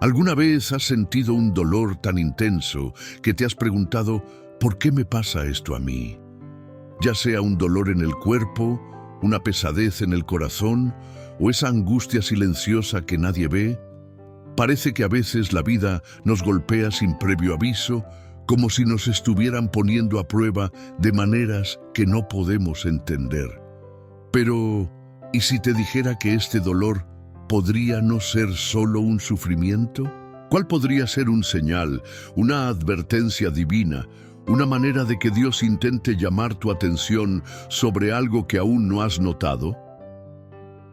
¿Alguna vez has sentido un dolor tan intenso que te has preguntado, ¿por qué me pasa esto a mí? Ya sea un dolor en el cuerpo, una pesadez en el corazón o esa angustia silenciosa que nadie ve. Parece que a veces la vida nos golpea sin previo aviso, como si nos estuvieran poniendo a prueba de maneras que no podemos entender. Pero, ¿y si te dijera que este dolor podría no ser solo un sufrimiento? ¿Cuál podría ser un señal, una advertencia divina, una manera de que Dios intente llamar tu atención sobre algo que aún no has notado?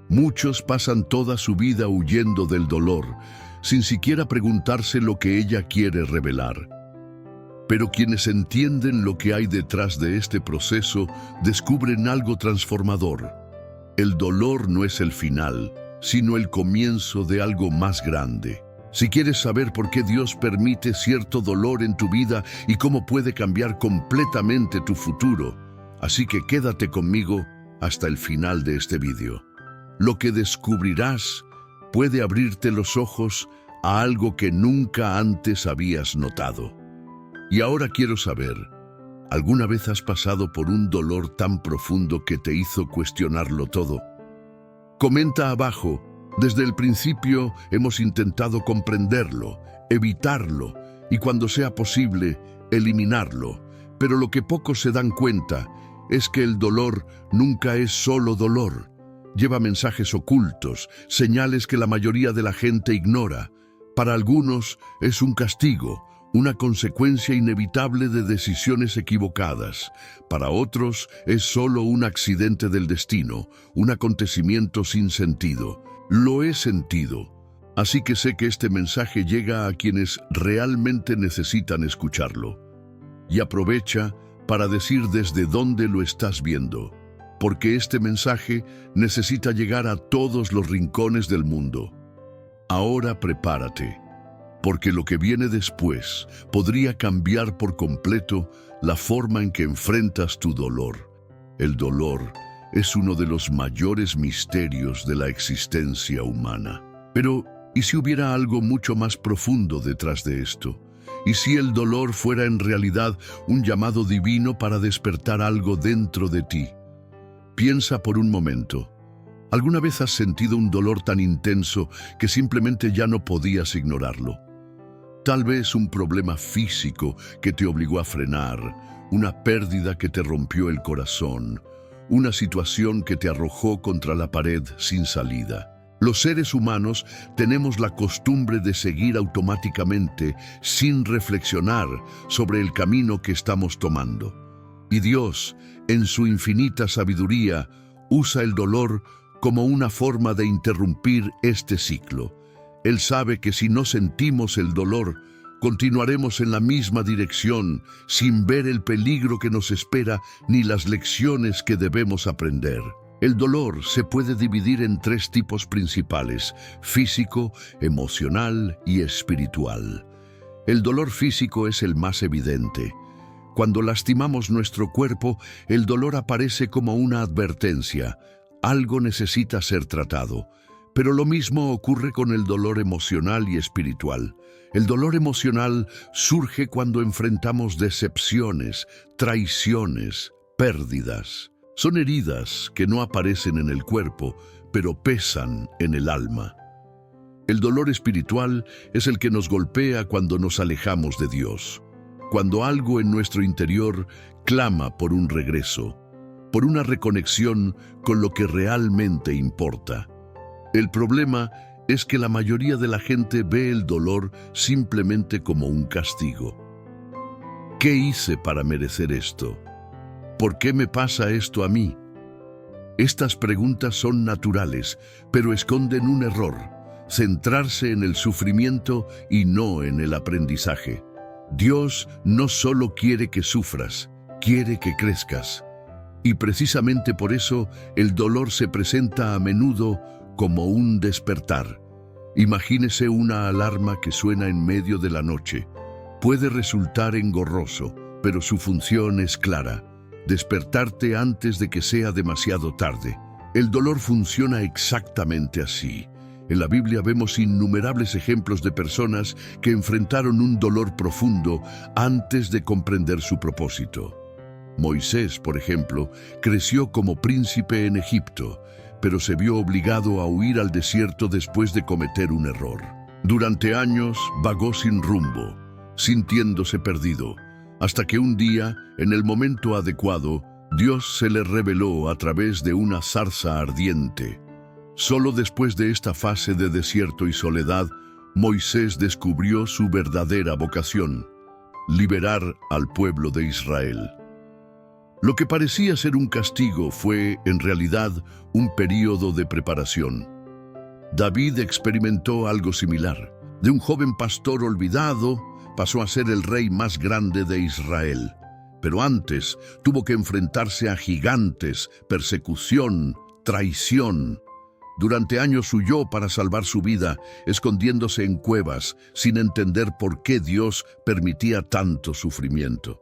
Muchos pasan toda su vida huyendo del dolor, sin siquiera preguntarse lo que ella quiere revelar. Pero quienes entienden lo que hay detrás de este proceso descubren algo transformador. El dolor no es el final, sino el comienzo de algo más grande. Si quieres saber por qué Dios permite cierto dolor en tu vida y cómo puede cambiar completamente tu futuro, así que quédate conmigo hasta el final de este vídeo. Lo que descubrirás puede abrirte los ojos a algo que nunca antes habías notado. Y ahora quiero saber, ¿alguna vez has pasado por un dolor tan profundo que te hizo cuestionarlo todo? Comenta abajo. Desde el principio hemos intentado comprenderlo, evitarlo y cuando sea posible, eliminarlo. Pero lo que pocos se dan cuenta es que el dolor nunca es solo dolor. Lleva mensajes ocultos, señales que la mayoría de la gente ignora. Para algunos es un castigo, una consecuencia inevitable de decisiones equivocadas. Para otros es solo un accidente del destino, un acontecimiento sin sentido. Lo he sentido, así que sé que este mensaje llega a quienes realmente necesitan escucharlo. Y aprovecha para decir desde dónde lo estás viendo, porque este mensaje necesita llegar a todos los rincones del mundo. Ahora prepárate, porque lo que viene después podría cambiar por completo la forma en que enfrentas tu dolor. El dolor es uno de los mayores misterios de la existencia humana. Pero, ¿y si hubiera algo mucho más profundo detrás de esto? ¿Y si el dolor fuera en realidad un llamado divino para despertar algo dentro de ti? Piensa por un momento. ¿Alguna vez has sentido un dolor tan intenso que simplemente ya no podías ignorarlo? Tal vez un problema físico que te obligó a frenar, una pérdida que te rompió el corazón, una situación que te arrojó contra la pared sin salida. Los seres humanos tenemos la costumbre de seguir automáticamente sin reflexionar sobre el camino que estamos tomando. Y Dios, en su infinita sabiduría, usa el dolor como una forma de interrumpir este ciclo. Él sabe que si no sentimos el dolor, continuaremos en la misma dirección, sin ver el peligro que nos espera ni las lecciones que debemos aprender. El dolor se puede dividir en tres tipos principales: físico, emocional y espiritual. El dolor físico es el más evidente. Cuando lastimamos nuestro cuerpo, el dolor aparece como una advertencia. Algo necesita ser tratado. Pero lo mismo ocurre con el dolor emocional y espiritual. El dolor emocional surge cuando enfrentamos decepciones, traiciones, pérdidas. Son heridas que no aparecen en el cuerpo, pero pesan en el alma. El dolor espiritual es el que nos golpea cuando nos alejamos de Dios, cuando algo en nuestro interior clama por un regreso, por una reconexión con lo que realmente importa. El problema es que la mayoría de la gente ve el dolor simplemente como un castigo. ¿Qué hice para merecer esto? ¿Por qué me pasa esto a mí? Estas preguntas son naturales, pero esconden un error: centrarse en el sufrimiento y no en el aprendizaje. Dios no solo quiere que sufras, quiere que crezcas. Y precisamente por eso el dolor se presenta a menudo como un despertar. Imagínese una alarma que suena en medio de la noche. Puede resultar engorroso, pero su función es clara: despertarte antes de que sea demasiado tarde. El dolor funciona exactamente así. En la Biblia vemos innumerables ejemplos de personas que enfrentaron un dolor profundo antes de comprender su propósito. Moisés, por ejemplo, creció como príncipe en Egipto, pero se vio obligado a huir al desierto después de cometer un error. Durante años vagó sin rumbo, sintiéndose perdido, hasta que un día, en el momento adecuado, Dios se le reveló a través de una zarza ardiente. Solo después de esta fase de desierto y soledad, Moisés descubrió su verdadera vocación: liberar al pueblo de Israel. Lo que parecía ser un castigo fue, en realidad, un período de preparación. David experimentó algo similar. De un joven pastor olvidado, pasó a ser el rey más grande de Israel. Pero antes tuvo que enfrentarse a gigantes, persecución, traición. Durante años huyó para salvar su vida, escondiéndose en cuevas, sin entender por qué Dios permitía tanto sufrimiento.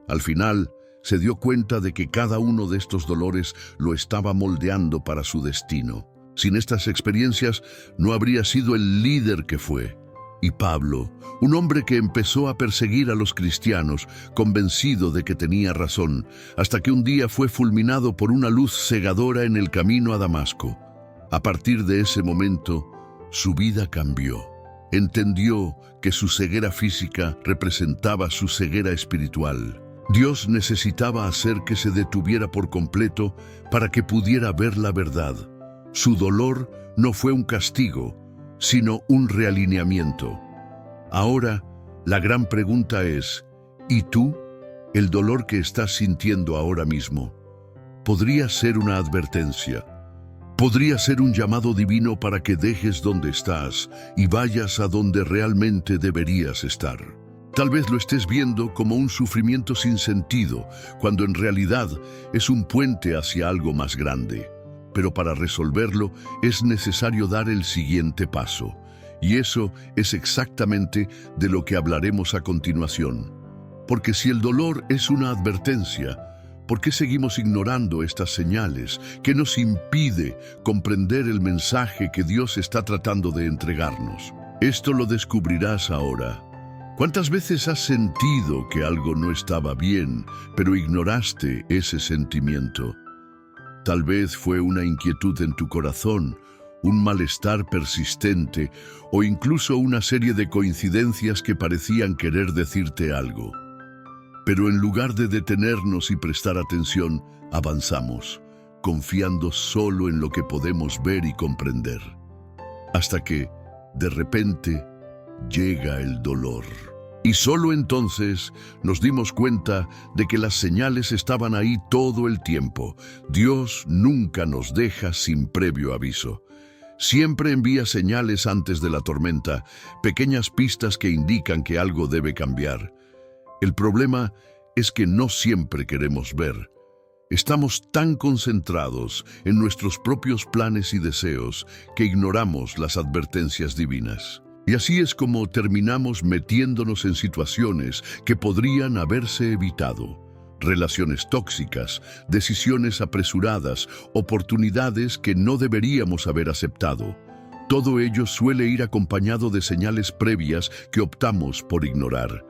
Al final, se dio cuenta de que cada uno de estos dolores lo estaba moldeando para su destino. Sin estas experiencias, no habría sido el líder que fue. Y Pablo, un hombre que empezó a perseguir a los cristianos, convencido de que tenía razón, hasta que un día fue fulminado por una luz cegadora en el camino a Damasco. A partir de ese momento, su vida cambió. Entendió que su ceguera física representaba su ceguera espiritual. Dios necesitaba hacer que se detuviera por completo para que pudiera ver la verdad. Su dolor no fue un castigo, sino un realineamiento. Ahora, la gran pregunta es, ¿y tú? ¿El dolor que estás sintiendo ahora mismo podría ser una advertencia? ¿Podría ser un llamado divino para que dejes donde estás y vayas a donde realmente deberías estar? Tal vez lo estés viendo como un sufrimiento sin sentido, cuando en realidad es un puente hacia algo más grande. Pero para resolverlo es necesario dar el siguiente paso. Y eso es exactamente de lo que hablaremos a continuación. Porque si el dolor es una advertencia, ¿por qué seguimos ignorando estas señales que nos impide comprender el mensaje que Dios está tratando de entregarnos? Esto lo descubrirás ahora. ¿Cuántas veces has sentido que algo no estaba bien, pero ignoraste ese sentimiento? Tal vez fue una inquietud en tu corazón, un malestar persistente o incluso una serie de coincidencias que parecían querer decirte algo. Pero en lugar de detenernos y prestar atención, avanzamos, confiando solo en lo que podemos ver y comprender. Hasta que, de repente, llega el dolor. Y solo entonces nos dimos cuenta de que las señales estaban ahí todo el tiempo. Dios nunca nos deja sin previo aviso. Siempre envía señales antes de la tormenta, pequeñas pistas que indican que algo debe cambiar. El problema es que no siempre queremos ver. Estamos tan concentrados en nuestros propios planes y deseos que ignoramos las advertencias divinas. Y así es como terminamos metiéndonos en situaciones que podrían haberse evitado. Relaciones tóxicas, decisiones apresuradas, oportunidades que no deberíamos haber aceptado. Todo ello suele ir acompañado de señales previas que optamos por ignorar.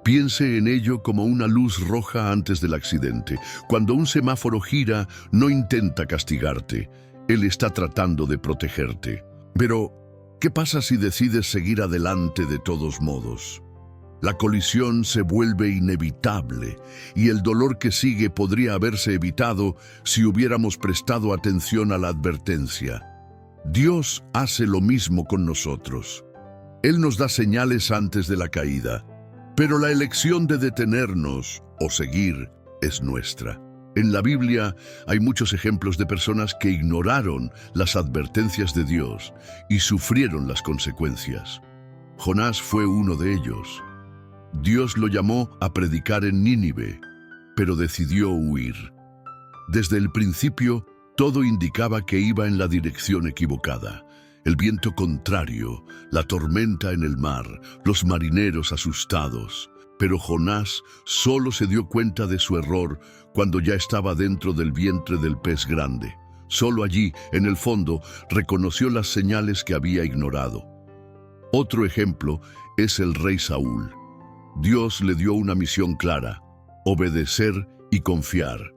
Piense en ello como una luz roja antes del accidente. Cuando un semáforo gira, no intenta castigarte. Él está tratando de protegerte. Pero, ¿qué pasa si decides seguir adelante de todos modos? La colisión se vuelve inevitable y el dolor que sigue podría haberse evitado si hubiéramos prestado atención a la advertencia. Dios hace lo mismo con nosotros. Él nos da señales antes de la caída, pero la elección de detenernos o seguir es nuestra. En la Biblia hay muchos ejemplos de personas que ignoraron las advertencias de Dios y sufrieron las consecuencias. Jonás fue uno de ellos. Dios lo llamó a predicar en Nínive, pero decidió huir. Desde el principio, todo indicaba que iba en la dirección equivocada. El viento contrario, la tormenta en el mar, los marineros asustados. Pero Jonás solo se dio cuenta de su error cuando ya estaba dentro del vientre del pez grande. Solo allí, en el fondo, reconoció las señales que había ignorado. Otro ejemplo es el rey Saúl. Dios le dio una misión clara: obedecer y confiar.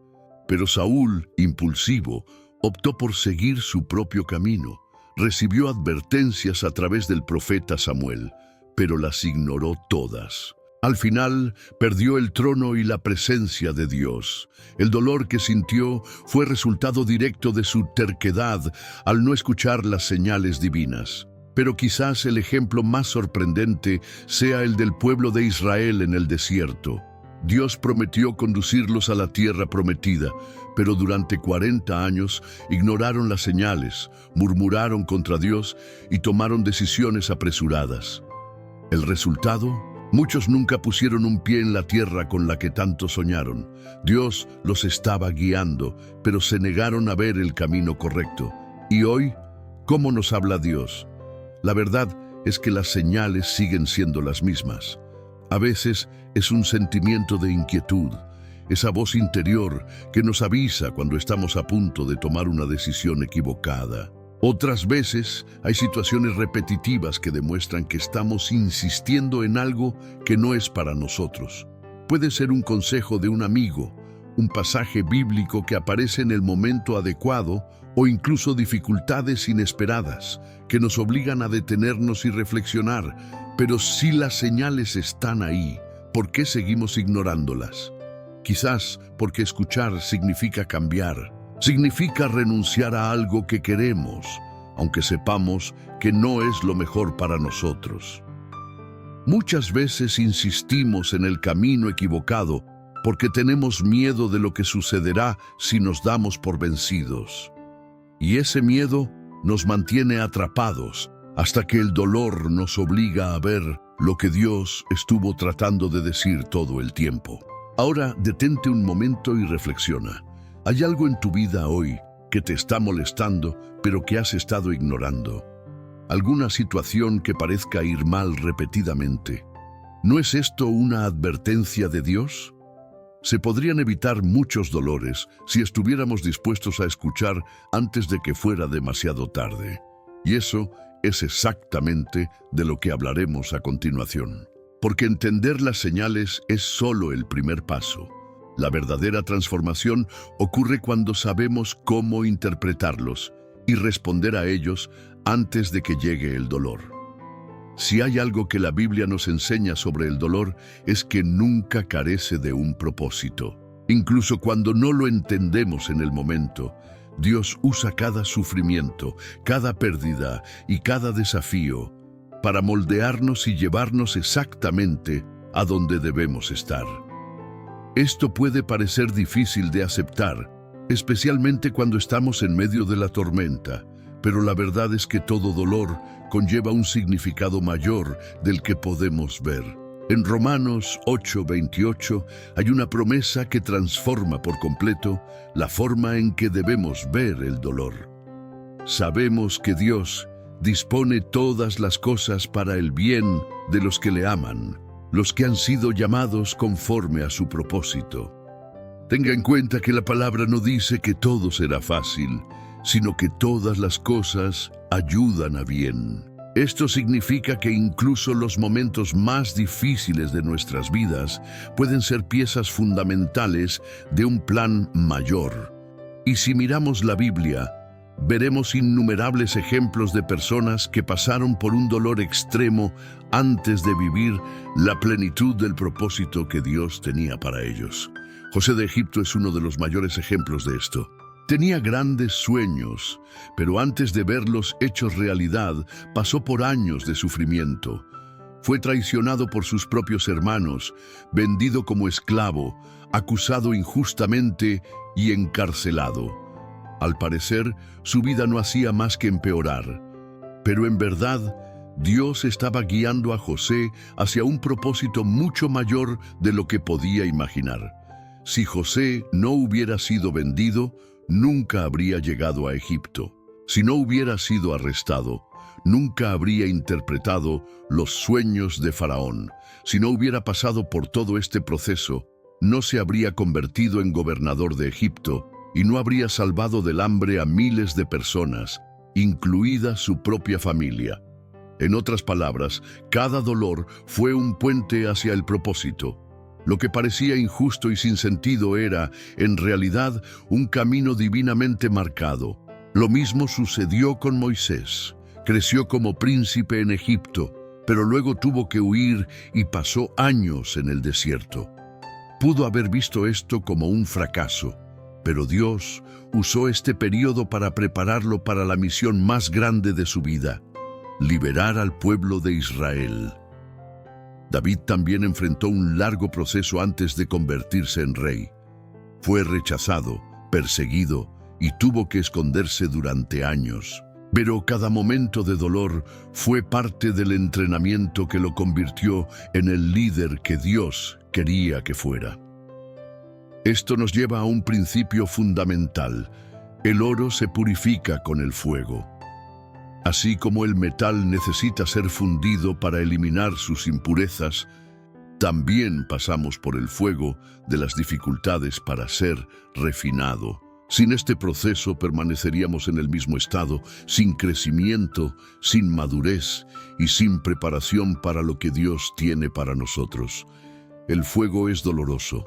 Pero Saúl, impulsivo, optó por seguir su propio camino. Recibió advertencias a través del profeta Samuel, pero las ignoró todas. Al final, perdió el trono y la presencia de Dios. El dolor que sintió fue resultado directo de su terquedad al no escuchar las señales divinas. Pero quizás el ejemplo más sorprendente sea el del pueblo de Israel en el desierto. Dios prometió conducirlos a la tierra prometida, pero durante 40 años ignoraron las señales, murmuraron contra Dios y tomaron decisiones apresuradas. El resultado: muchos nunca pusieron un pie en la tierra con la que tanto soñaron. Dios los estaba guiando, pero se negaron a ver el camino correcto. Y hoy, ¿cómo nos habla Dios? La verdad es que las señales siguen siendo las mismas. A veces es un sentimiento de inquietud, esa voz interior que nos avisa cuando estamos a punto de tomar una decisión equivocada. Otras veces hay situaciones repetitivas que demuestran que estamos insistiendo en algo que no es para nosotros. Puede ser un consejo de un amigo, un pasaje bíblico que aparece en el momento adecuado, o incluso dificultades inesperadas que nos obligan a detenernos y reflexionar. Pero si las señales están ahí, ¿por qué seguimos ignorándolas? Quizás porque escuchar significa cambiar. Significa renunciar a algo que queremos, aunque sepamos que no es lo mejor para nosotros. Muchas veces insistimos en el camino equivocado porque tenemos miedo de lo que sucederá si nos damos por vencidos. Y ese miedo nos mantiene atrapados hasta que el dolor nos obliga a ver lo que Dios estuvo tratando de decir todo el tiempo. Ahora detente un momento y reflexiona. ¿Hay algo en tu vida hoy que te está molestando, pero que has estado ignorando? ¿Alguna situación que parezca ir mal repetidamente? ¿No es esto una advertencia de Dios? Se podrían evitar muchos dolores si estuviéramos dispuestos a escuchar antes de que fuera demasiado tarde. Y eso es exactamente de lo que hablaremos a continuación. Porque entender las señales es solo el primer paso. La verdadera transformación ocurre cuando sabemos cómo interpretarlos y responder a ellos antes de que llegue el dolor. Si hay algo que la Biblia nos enseña sobre el dolor, es que nunca carece de un propósito. Incluso cuando no lo entendemos en el momento, Dios usa cada sufrimiento, cada pérdida y cada desafío para moldearnos y llevarnos exactamente a donde debemos estar. Esto puede parecer difícil de aceptar, especialmente cuando estamos en medio de la tormenta, pero la verdad es que todo dolor conlleva un significado mayor del que podemos ver. En Romanos 8:28 hay una promesa que transforma por completo la forma en que debemos ver el dolor. Sabemos que Dios dispone todas las cosas para el bien de los que le aman, los que han sido llamados conforme a su propósito. Tenga en cuenta que la palabra no dice que todo será fácil, sino que todas las cosas ayudan a bien. Esto significa que incluso los momentos más difíciles de nuestras vidas pueden ser piezas fundamentales de un plan mayor. Y si miramos la Biblia, veremos innumerables ejemplos de personas que pasaron por un dolor extremo antes de vivir la plenitud del propósito que Dios tenía para ellos. José de Egipto es uno de los mayores ejemplos de esto. Tenía grandes sueños, pero antes de verlos hechos realidad, pasó por años de sufrimiento. Fue traicionado por sus propios hermanos, vendido como esclavo, acusado injustamente y encarcelado. Al parecer, su vida no hacía más que empeorar. Pero en verdad, Dios estaba guiando a José hacia un propósito mucho mayor de lo que podía imaginar. Si José no hubiera sido vendido, nunca habría llegado a Egipto. Si no hubiera sido arrestado, nunca habría interpretado los sueños de Faraón. Si no hubiera pasado por todo este proceso, no se habría convertido en gobernador de Egipto y no habría salvado del hambre a miles de personas, incluida su propia familia. En otras palabras, cada dolor fue un puente hacia el propósito. Lo que parecía injusto y sin sentido era, en realidad, un camino divinamente marcado. Lo mismo sucedió con Moisés. Creció como príncipe en Egipto, pero luego tuvo que huir y pasó años en el desierto. Pudo haber visto esto como un fracaso, pero Dios usó este periodo para prepararlo para la misión más grande de su vida: liberar al pueblo de Israel. David también enfrentó un largo proceso antes de convertirse en rey. Fue rechazado, perseguido y tuvo que esconderse durante años. Pero cada momento de dolor fue parte del entrenamiento que lo convirtió en el líder que Dios quería que fuera. Esto nos lleva a un principio fundamental: el oro se purifica con el fuego. Así como el metal necesita ser fundido para eliminar sus impurezas, también pasamos por el fuego de las dificultades para ser refinado. Sin este proceso permaneceríamos en el mismo estado, sin crecimiento, sin madurez y sin preparación para lo que Dios tiene para nosotros. El fuego es doloroso,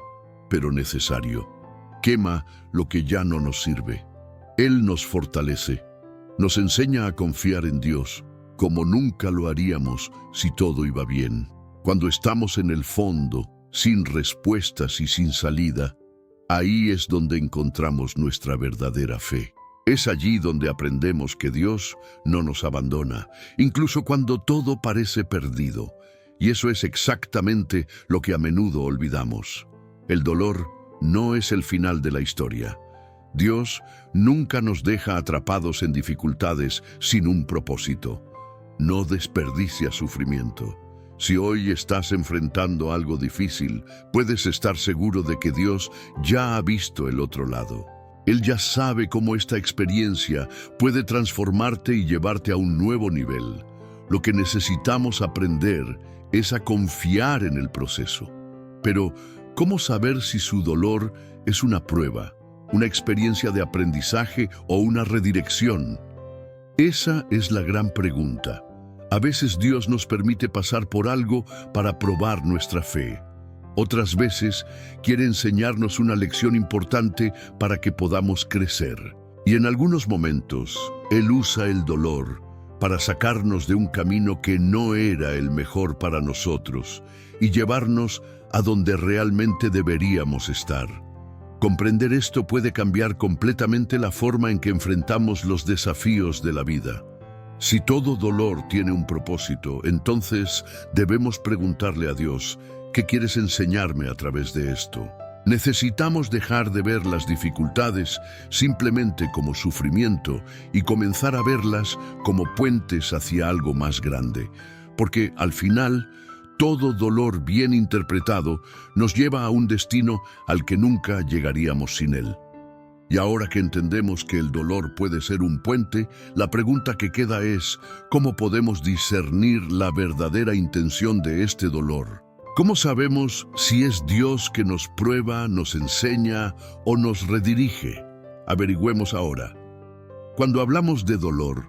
pero necesario. Quema lo que ya no nos sirve. Él nos fortalece. Nos enseña a confiar en Dios, como nunca lo haríamos si todo iba bien. Cuando estamos en el fondo, sin respuestas y sin salida, ahí es donde encontramos nuestra verdadera fe. Es allí donde aprendemos que Dios no nos abandona, incluso cuando todo parece perdido. Y eso es exactamente lo que a menudo olvidamos. El dolor no es el final de la historia. Dios nunca nos deja atrapados en dificultades sin un propósito. No desperdicia sufrimiento. Si hoy estás enfrentando algo difícil, puedes estar seguro de que Dios ya ha visto el otro lado. Él ya sabe cómo esta experiencia puede transformarte y llevarte a un nuevo nivel. Lo que necesitamos aprender es a confiar en el proceso. Pero, ¿cómo saber si su dolor es una prueba, una experiencia de aprendizaje o una redirección? Esa es la gran pregunta. A veces Dios nos permite pasar por algo para probar nuestra fe. Otras veces quiere enseñarnos una lección importante para que podamos crecer. Y en algunos momentos, Él usa el dolor para sacarnos de un camino que no era el mejor para nosotros y llevarnos a donde realmente deberíamos estar. Comprender esto puede cambiar completamente la forma en que enfrentamos los desafíos de la vida. Si todo dolor tiene un propósito, entonces debemos preguntarle a Dios: ¿qué quieres enseñarme a través de esto? Necesitamos dejar de ver las dificultades simplemente como sufrimiento y comenzar a verlas como puentes hacia algo más grande, porque al final, todo dolor bien interpretado nos lleva a un destino al que nunca llegaríamos sin él. Y ahora que entendemos que el dolor puede ser un puente, la pregunta que queda es: ¿cómo podemos discernir la verdadera intención de este dolor? ¿Cómo sabemos si es Dios que nos prueba, nos enseña o nos redirige? Averigüemos ahora. Cuando hablamos de dolor,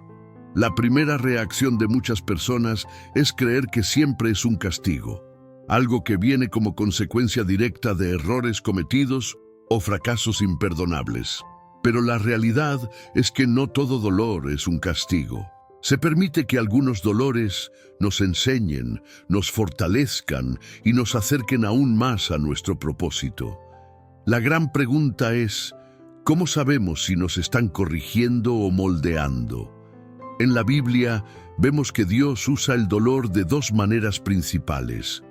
la primera reacción de muchas personas es creer que siempre es un castigo, algo que viene como consecuencia directa de errores cometidos o fracasos imperdonables. Pero la realidad es que no todo dolor es un castigo. Se permite que algunos dolores nos enseñen, nos fortalezcan y nos acerquen aún más a nuestro propósito. La gran pregunta es: ¿cómo sabemos si nos están corrigiendo o moldeando? En la Biblia vemos que Dios usa el dolor de dos maneras principales: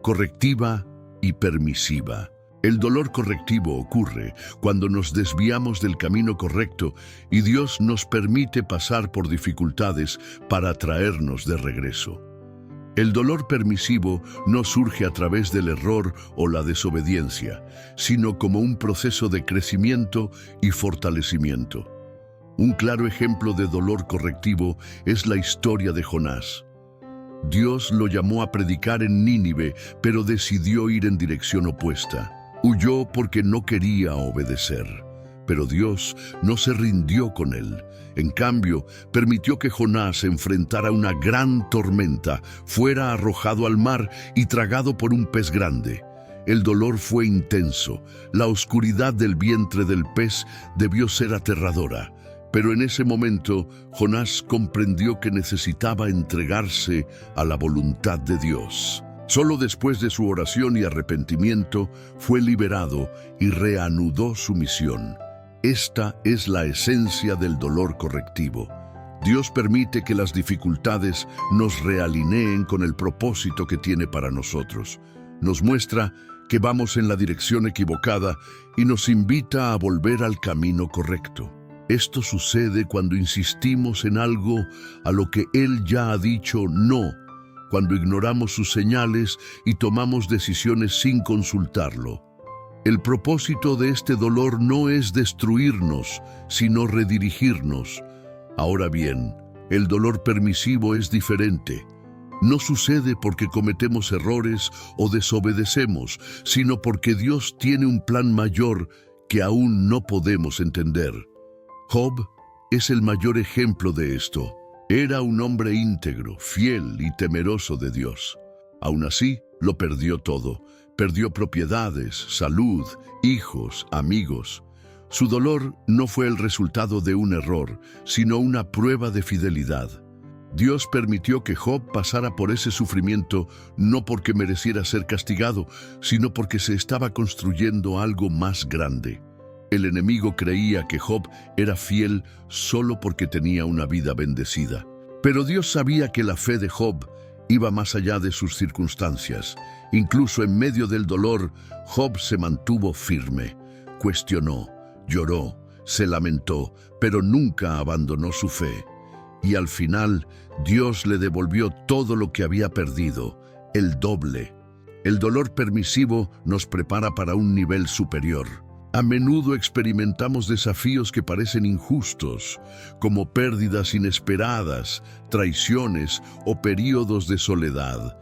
correctiva y permisiva. El dolor correctivo ocurre cuando nos desviamos del camino correcto y Dios nos permite pasar por dificultades para traernos de regreso. El dolor permisivo no surge a través del error o la desobediencia, sino como un proceso de crecimiento y fortalecimiento. Un claro ejemplo de dolor correctivo es la historia de Jonás. Dios lo llamó a predicar en Nínive, pero decidió ir en dirección opuesta. Huyó porque no quería obedecer. Pero Dios no se rindió con él. En cambio, permitió que Jonás enfrentara una gran tormenta, fuera arrojado al mar y tragado por un pez grande. El dolor fue intenso. La oscuridad del vientre del pez debió ser aterradora. Pero en ese momento, Jonás comprendió que necesitaba entregarse a la voluntad de Dios. Solo después de su oración y arrepentimiento fue liberado y reanudó su misión. Esta es la esencia del dolor correctivo. Dios permite que las dificultades nos realineen con el propósito que tiene para nosotros. Nos muestra que vamos en la dirección equivocada y nos invita a volver al camino correcto. Esto sucede cuando insistimos en algo a lo que Él ya ha dicho no, cuando ignoramos sus señales y tomamos decisiones sin consultarlo. El propósito de este dolor no es destruirnos, sino redirigirnos. Ahora bien, el dolor permisivo es diferente. No sucede porque cometemos errores o desobedecemos, sino porque Dios tiene un plan mayor que aún no podemos entender. Job es el mayor ejemplo de esto. Era un hombre íntegro, fiel y temeroso de Dios. Aún así, lo perdió todo. Perdió propiedades, salud, hijos, amigos. Su dolor no fue el resultado de un error, sino una prueba de fidelidad. Dios permitió que Job pasara por ese sufrimiento no porque mereciera ser castigado, sino porque se estaba construyendo algo más grande. El enemigo creía que Job era fiel solo porque tenía una vida bendecida. Pero Dios sabía que la fe de Job iba más allá de sus circunstancias. Incluso en medio del dolor, Job se mantuvo firme, cuestionó, lloró, se lamentó, pero nunca abandonó su fe. Y al final, Dios le devolvió todo lo que había perdido, el doble. El dolor permisivo nos prepara para un nivel superior. A menudo experimentamos desafíos que parecen injustos, como pérdidas inesperadas, traiciones o períodos de soledad.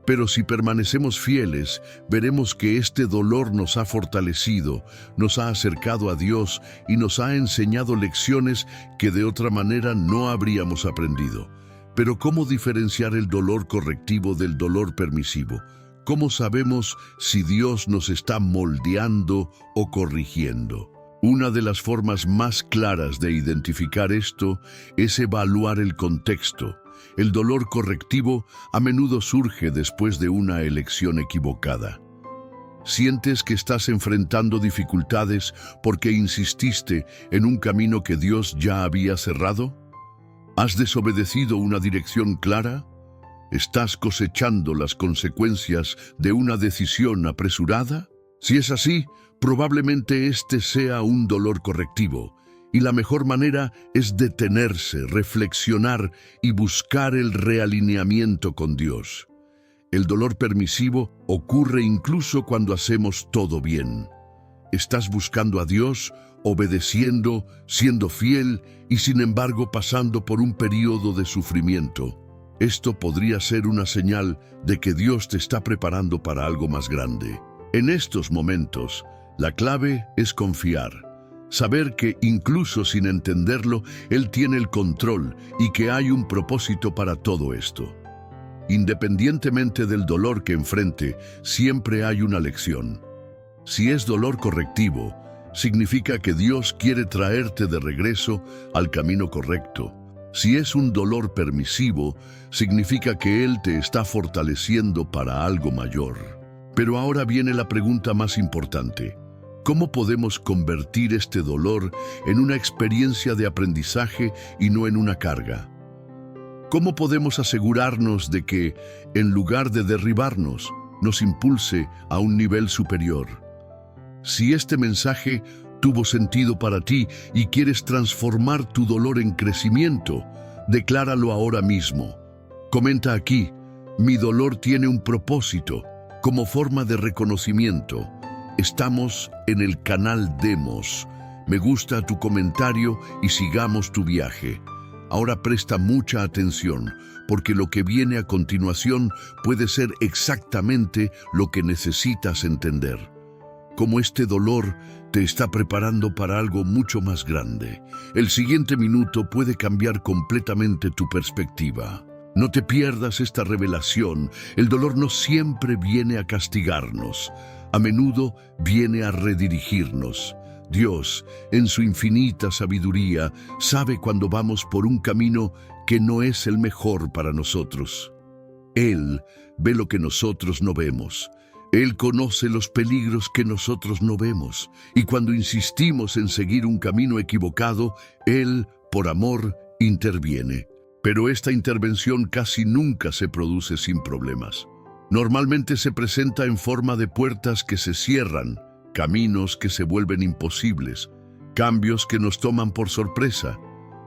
Pero si permanecemos fieles, veremos que este dolor nos ha fortalecido, nos ha acercado a Dios y nos ha enseñado lecciones que de otra manera no habríamos aprendido. Pero ¿cómo diferenciar el dolor correctivo del dolor permisivo? ¿Cómo sabemos si Dios nos está moldeando o corrigiendo? Una de las formas más claras de identificar esto es evaluar el contexto. El dolor correctivo a menudo surge después de una elección equivocada. ¿Sientes que estás enfrentando dificultades porque insististe en un camino que Dios ya había cerrado? ¿Has desobedecido una dirección clara? ¿Estás cosechando las consecuencias de una decisión apresurada? Si es así, probablemente este sea un dolor correctivo, y la mejor manera es detenerse, reflexionar y buscar el realineamiento con Dios. El dolor permisivo ocurre incluso cuando hacemos todo bien. ¿Estás buscando a Dios, obedeciendo, siendo fiel y sin embargo pasando por un periodo de sufrimiento? Esto podría ser una señal de que Dios te está preparando para algo más grande. En estos momentos, la clave es confiar. Saber que incluso sin entenderlo, Él tiene el control y que hay un propósito para todo esto. Independientemente del dolor que enfrente, siempre hay una lección. Si es dolor correctivo, significa que Dios quiere traerte de regreso al camino correcto. Si es un dolor permisivo, significa que Él te está fortaleciendo para algo mayor. Pero ahora viene la pregunta más importante. ¿Cómo podemos convertir este dolor en una experiencia de aprendizaje y no en una carga? ¿Cómo podemos asegurarnos de que, en lugar de derribarnos, nos impulse a un nivel superior? Si este mensaje tuvo sentido para ti y quieres transformar tu dolor en crecimiento, decláralo ahora mismo. Comenta aquí, mi dolor tiene un propósito, como forma de reconocimiento. Estamos en el canal Demos. Me gusta tu comentario y sigamos tu viaje. Ahora presta mucha atención, porque lo que viene a continuación puede ser exactamente lo que necesitas entender. como este dolor te está preparando para algo mucho más grande. El siguiente minuto puede cambiar completamente tu perspectiva. No te pierdas esta revelación. El dolor no siempre viene a castigarnos. A menudo viene a redirigirnos. Dios, en su infinita sabiduría, sabe cuando vamos por un camino que no es el mejor para nosotros. Él ve lo que nosotros no vemos. Él conoce los peligros que nosotros no vemos. Y cuando insistimos en seguir un camino equivocado, Él, por amor, interviene. Pero esta intervención casi nunca se produce sin problemas. Normalmente se presenta en forma de puertas que se cierran, caminos que se vuelven imposibles, cambios que nos toman por sorpresa.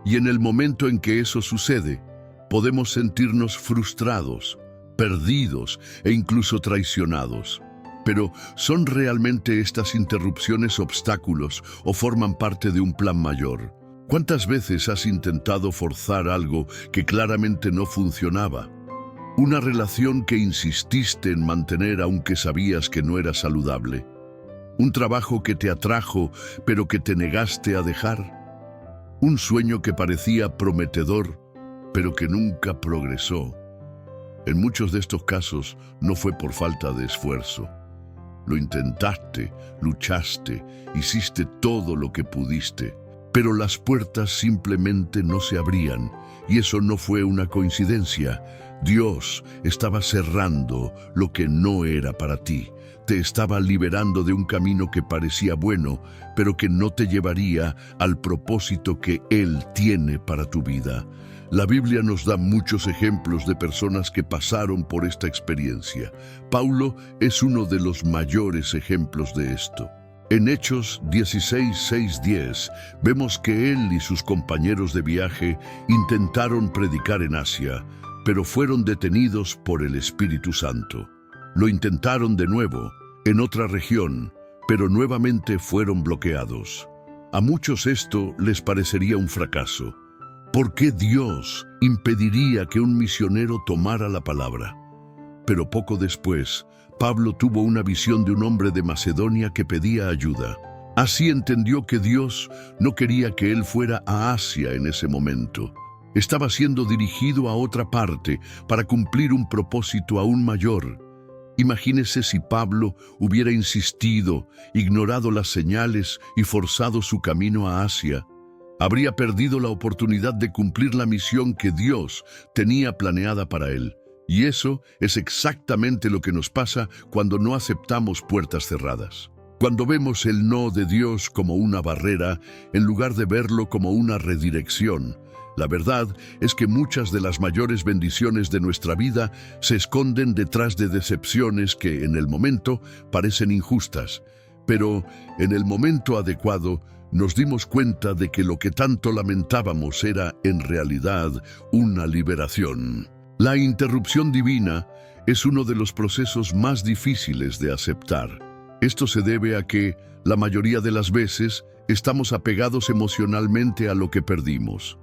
Y en el momento en que eso sucede, podemos sentirnos frustrados, perdidos e incluso traicionados. Pero, ¿son realmente estas interrupciones obstáculos o forman parte de un plan mayor? ¿Cuántas veces has intentado forzar algo que claramente no funcionaba? Una relación que insististe en mantener aunque sabías que no era saludable. Un trabajo que te atrajo pero que te negaste a dejar. Un sueño que parecía prometedor pero que nunca progresó. En muchos de estos casos no fue por falta de esfuerzo. Lo intentaste, luchaste, hiciste todo lo que pudiste. Pero las puertas simplemente no se abrían, y eso no fue una coincidencia. Dios estaba cerrando lo que no era para ti. Te estaba liberando de un camino que parecía bueno, pero que no te llevaría al propósito que Él tiene para tu vida. La Biblia nos da muchos ejemplos de personas que pasaron por esta experiencia. Pablo es uno de los mayores ejemplos de esto. En Hechos 16:6-10 vemos que él y sus compañeros de viaje intentaron predicar en Asia, pero fueron detenidos por el Espíritu Santo. Lo intentaron de nuevo, en otra región, pero nuevamente fueron bloqueados. A muchos esto les parecería un fracaso. ¿Por qué Dios impediría que un misionero tomara la palabra? Pero poco después, Pablo tuvo una visión de un hombre de Macedonia que pedía ayuda. Así entendió que Dios no quería que él fuera a Asia en ese momento. Estaba siendo dirigido a otra parte para cumplir un propósito aún mayor. Imagínese si Pablo hubiera insistido, ignorado las señales y forzado su camino a Asia. Habría perdido la oportunidad de cumplir la misión que Dios tenía planeada para él. Y eso es exactamente lo que nos pasa cuando no aceptamos puertas cerradas. Cuando vemos el no de Dios como una barrera, en lugar de verlo como una redirección. La verdad es que muchas de las mayores bendiciones de nuestra vida se esconden detrás de decepciones que en el momento parecen injustas. Pero en el momento adecuado nos dimos cuenta de que lo que tanto lamentábamos era en realidad una liberación. La interrupción divina es uno de los procesos más difíciles de aceptar. Esto se debe a que, la mayoría de las veces, estamos apegados emocionalmente a lo que perdimos.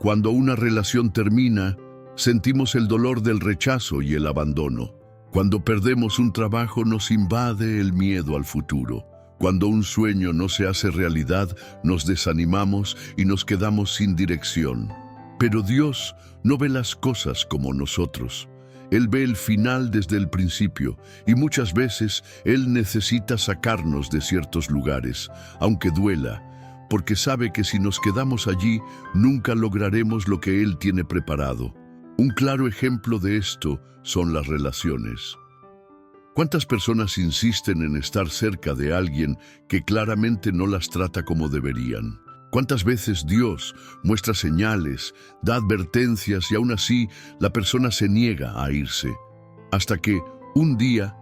Cuando una relación termina, sentimos el dolor del rechazo y el abandono. Cuando perdemos un trabajo, nos invade el miedo al futuro. Cuando un sueño no se hace realidad, nos desanimamos y nos quedamos sin dirección. Pero Dios no ve las cosas como nosotros. Él ve el final desde el principio y muchas veces Él necesita sacarnos de ciertos lugares, aunque duela, porque sabe que si nos quedamos allí nunca lograremos lo que Él tiene preparado. Un claro ejemplo de esto son las relaciones. ¿Cuántas personas insisten en estar cerca de alguien que claramente no las trata como deberían? ¿Cuántas veces Dios muestra señales, da advertencias y aún así la persona se niega a irse? Hasta que, un día,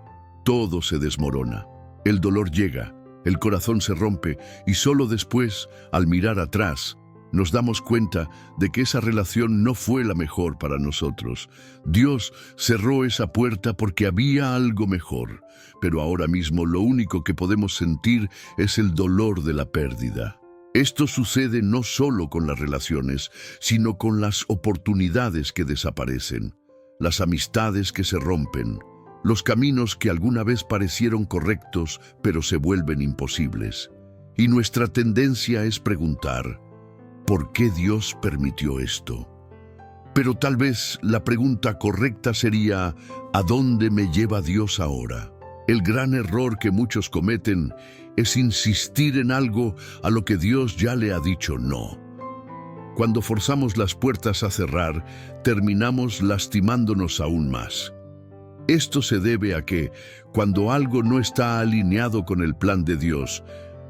todo se desmorona. El dolor llega, el corazón se rompe y solo después, al mirar atrás, nos damos cuenta de que esa relación no fue la mejor para nosotros. Dios cerró esa puerta porque había algo mejor, pero ahora mismo lo único que podemos sentir es el dolor de la pérdida. Esto sucede no solo con las relaciones, sino con las oportunidades que desaparecen, las amistades que se rompen, los caminos que alguna vez parecieron correctos, pero se vuelven imposibles. Y nuestra tendencia es preguntar, ¿por qué Dios permitió esto? Pero tal vez la pregunta correcta sería, ¿a dónde me lleva Dios ahora? El gran error que muchos cometen es insistir en algo a lo que Dios ya le ha dicho no. Cuando forzamos las puertas a cerrar, terminamos lastimándonos aún más. Esto se debe a que, cuando algo no está alineado con el plan de Dios,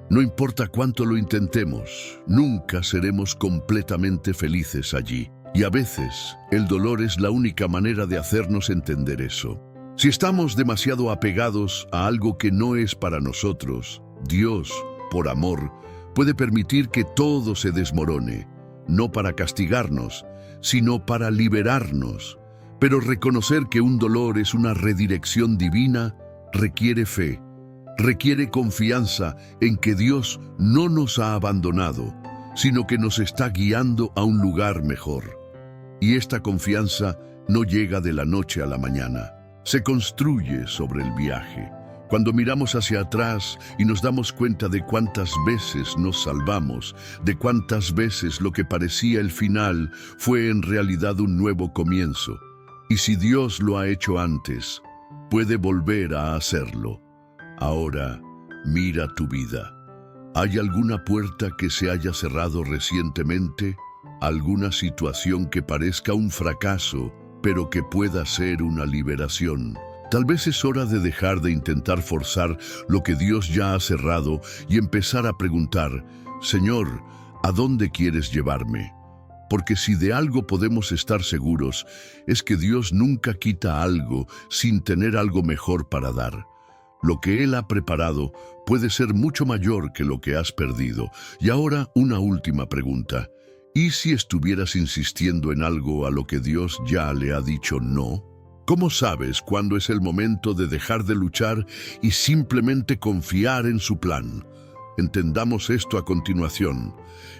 no importa cuánto lo intentemos, nunca seremos completamente felices allí. Y a veces, el dolor es la única manera de hacernos entender eso. Si estamos demasiado apegados a algo que no es para nosotros, Dios, por amor, puede permitir que todo se desmorone, no para castigarnos, sino para liberarnos. Pero reconocer que un dolor es una redirección divina requiere fe, requiere confianza en que Dios no nos ha abandonado, sino que nos está guiando a un lugar mejor. Y esta confianza no llega de la noche a la mañana, se construye sobre el viaje. Cuando miramos hacia atrás y nos damos cuenta de cuántas veces nos salvamos, de cuántas veces lo que parecía el final fue en realidad un nuevo comienzo. Y si Dios lo ha hecho antes, puede volver a hacerlo. Ahora, mira tu vida. ¿Hay alguna puerta que se haya cerrado recientemente? ¿Alguna situación que parezca un fracaso, pero que pueda ser una liberación? Tal vez es hora de dejar de intentar forzar lo que Dios ya ha cerrado y empezar a preguntar, Señor, ¿a dónde quieres llevarme? Porque si de algo podemos estar seguros, es que Dios nunca quita algo sin tener algo mejor para dar. Lo que Él ha preparado puede ser mucho mayor que lo que has perdido. Y ahora una última pregunta. ¿Y si estuvieras insistiendo en algo a lo que Dios ya le ha dicho no? ¿Cómo sabes cuándo es el momento de dejar de luchar y simplemente confiar en su plan? Entendamos esto a continuación.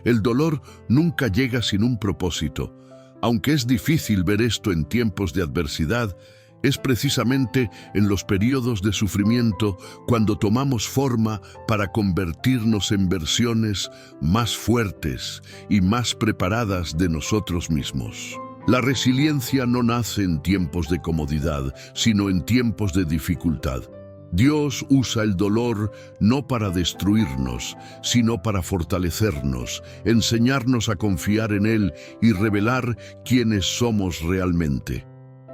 El dolor nunca llega sin un propósito. Aunque es difícil ver esto en tiempos de adversidad, es precisamente en los periodos de sufrimiento cuando tomamos forma para convertirnos en versiones más fuertes y más preparadas de nosotros mismos. La resiliencia no nace en tiempos de comodidad, sino en tiempos de dificultad. Dios usa el dolor no para destruirnos, sino para fortalecernos, enseñarnos a confiar en Él y revelar quiénes somos realmente.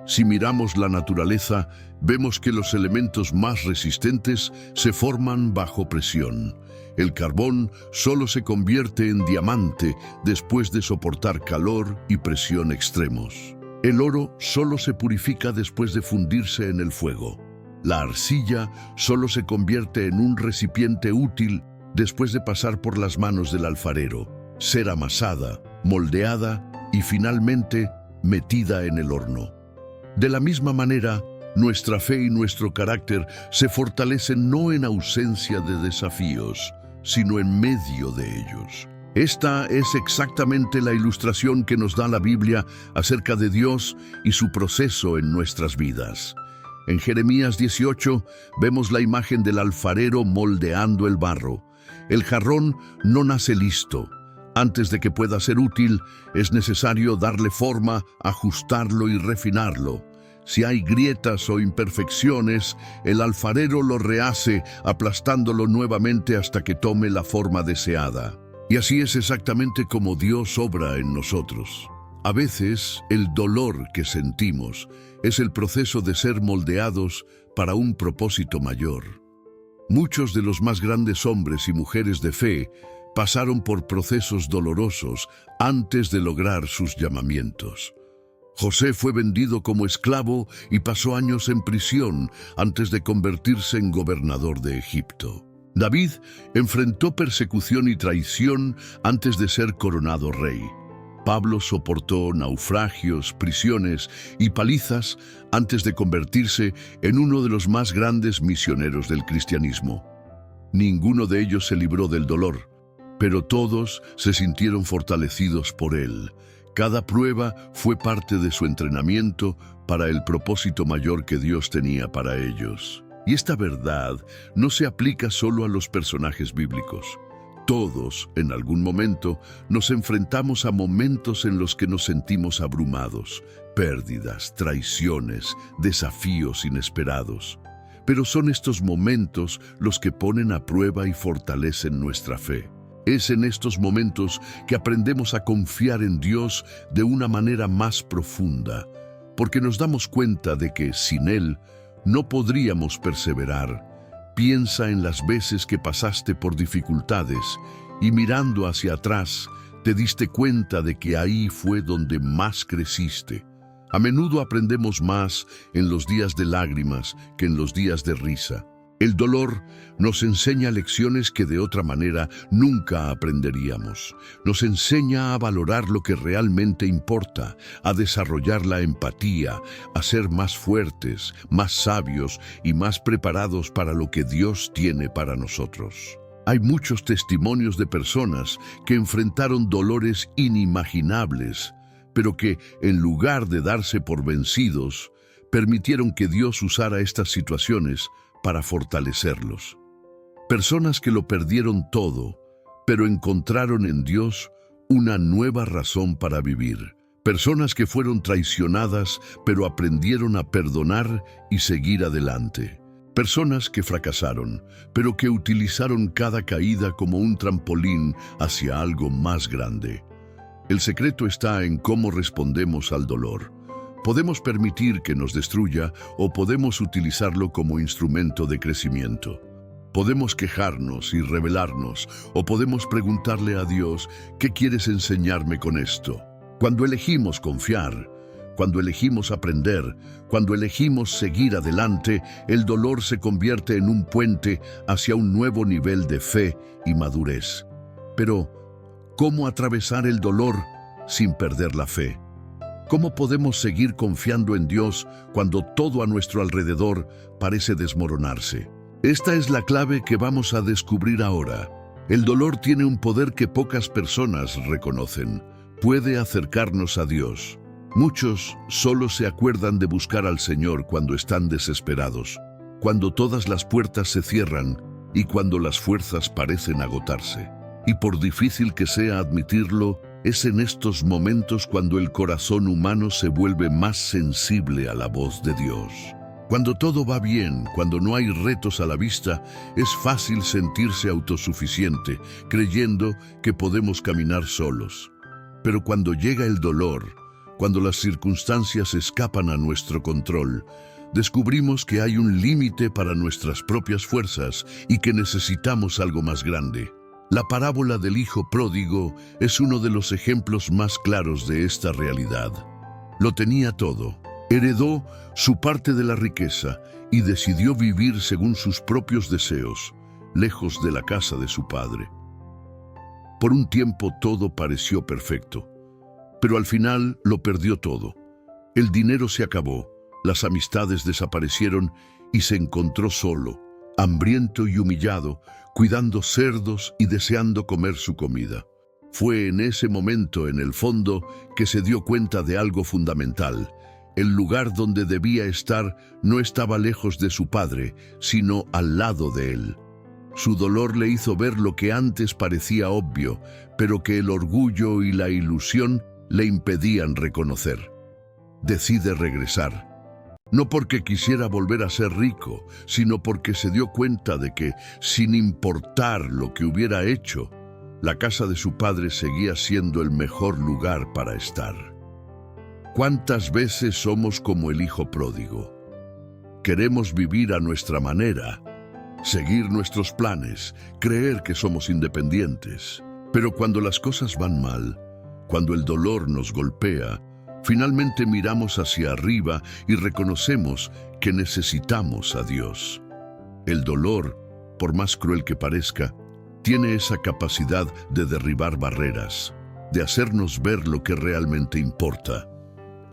Si miramos la naturaleza, vemos que los elementos más resistentes se forman bajo presión. El carbón solo se convierte en diamante después de soportar calor y presión extremos. El oro solo se purifica después de fundirse en el fuego. La arcilla solo se convierte en un recipiente útil después de pasar por las manos del alfarero, ser amasada, moldeada y finalmente metida en el horno. De la misma manera, nuestra fe y nuestro carácter se fortalecen no en ausencia de desafíos, sino en medio de ellos. Esta es exactamente la ilustración que nos da la Biblia acerca de Dios y su proceso en nuestras vidas. En Jeremías 18 vemos la imagen del alfarero moldeando el barro. El jarrón no nace listo. Antes de que pueda ser útil, es necesario darle forma, ajustarlo y refinarlo. Si hay grietas o imperfecciones, el alfarero lo rehace, aplastándolo nuevamente hasta que tome la forma deseada. Y así es exactamente como Dios obra en nosotros. A veces, el dolor que sentimos es el proceso de ser moldeados para un propósito mayor. Muchos de los más grandes hombres y mujeres de fe pasaron por procesos dolorosos antes de lograr sus llamamientos. José fue vendido como esclavo y pasó años en prisión antes de convertirse en gobernador de Egipto. David enfrentó persecución y traición antes de ser coronado rey. Pablo soportó naufragios, prisiones y palizas antes de convertirse en uno de los más grandes misioneros del cristianismo. Ninguno de ellos se libró del dolor, pero todos se sintieron fortalecidos por él. Cada prueba fue parte de su entrenamiento para el propósito mayor que Dios tenía para ellos. Y esta verdad no se aplica solo a los personajes bíblicos. Todos, en algún momento, nos enfrentamos a momentos en los que nos sentimos abrumados, pérdidas, traiciones, desafíos inesperados. Pero son estos momentos los que ponen a prueba y fortalecen nuestra fe. Es en estos momentos que aprendemos a confiar en Dios de una manera más profunda, porque nos damos cuenta de que sin Él no podríamos perseverar. Piensa en las veces que pasaste por dificultades y mirando hacia atrás te diste cuenta de que ahí fue donde más creciste. A menudo aprendemos más en los días de lágrimas que en los días de risa. El dolor nos enseña lecciones que de otra manera nunca aprenderíamos. Nos enseña a valorar lo que realmente importa, a desarrollar la empatía, a ser más fuertes, más sabios y más preparados para lo que Dios tiene para nosotros. Hay muchos testimonios de personas que enfrentaron dolores inimaginables, pero que, en lugar de darse por vencidos, permitieron que Dios usara estas situaciones para fortalecerlos. Personas que lo perdieron todo, pero encontraron en Dios una nueva razón para vivir. Personas que fueron traicionadas, pero aprendieron a perdonar y seguir adelante. Personas que fracasaron, pero que utilizaron cada caída como un trampolín hacia algo más grande. El secreto está en cómo respondemos al dolor. Podemos permitir que nos destruya o podemos utilizarlo como instrumento de crecimiento. Podemos quejarnos y rebelarnos o podemos preguntarle a Dios, ¿qué quieres enseñarme con esto? Cuando elegimos confiar, cuando elegimos aprender, cuando elegimos seguir adelante, el dolor se convierte en un puente hacia un nuevo nivel de fe y madurez. Pero, ¿cómo atravesar el dolor sin perder la fe? ¿Cómo podemos seguir confiando en Dios cuando todo a nuestro alrededor parece desmoronarse? Esta es la clave que vamos a descubrir ahora. El dolor tiene un poder que pocas personas reconocen. Puede acercarnos a Dios. Muchos solo se acuerdan de buscar al Señor cuando están desesperados, cuando todas las puertas se cierran y cuando las fuerzas parecen agotarse. Y por difícil que sea admitirlo, es en estos momentos cuando el corazón humano se vuelve más sensible a la voz de Dios. Cuando todo va bien, cuando no hay retos a la vista, es fácil sentirse autosuficiente, creyendo que podemos caminar solos. Pero cuando llega el dolor, cuando las circunstancias escapan a nuestro control, descubrimos que hay un límite para nuestras propias fuerzas y que necesitamos algo más grande. La parábola del hijo pródigo es uno de los ejemplos más claros de esta realidad. Lo tenía todo. Heredó su parte de la riqueza y decidió vivir según sus propios deseos, lejos de la casa de su padre. Por un tiempo todo pareció perfecto, pero al final lo perdió todo. El dinero se acabó, las amistades desaparecieron y se encontró solo, hambriento y humillado, cuidando cerdos y deseando comer su comida. Fue en ese momento, en el fondo, que se dio cuenta de algo fundamental. El lugar donde debía estar no estaba lejos de su padre, sino al lado de él. Su dolor le hizo ver lo que antes parecía obvio, pero que el orgullo y la ilusión le impedían reconocer. Decide regresar. No porque quisiera volver a ser rico, sino porque se dio cuenta de que, sin importar lo que hubiera hecho, la casa de su padre seguía siendo el mejor lugar para estar. ¿Cuántas veces somos como el hijo pródigo? Queremos vivir a nuestra manera, seguir nuestros planes, creer que somos independientes. Pero cuando las cosas van mal, cuando el dolor nos golpea, finalmente miramos hacia arriba y reconocemos que necesitamos a Dios. El dolor, por más cruel que parezca, tiene esa capacidad de derribar barreras, de hacernos ver lo que realmente importa.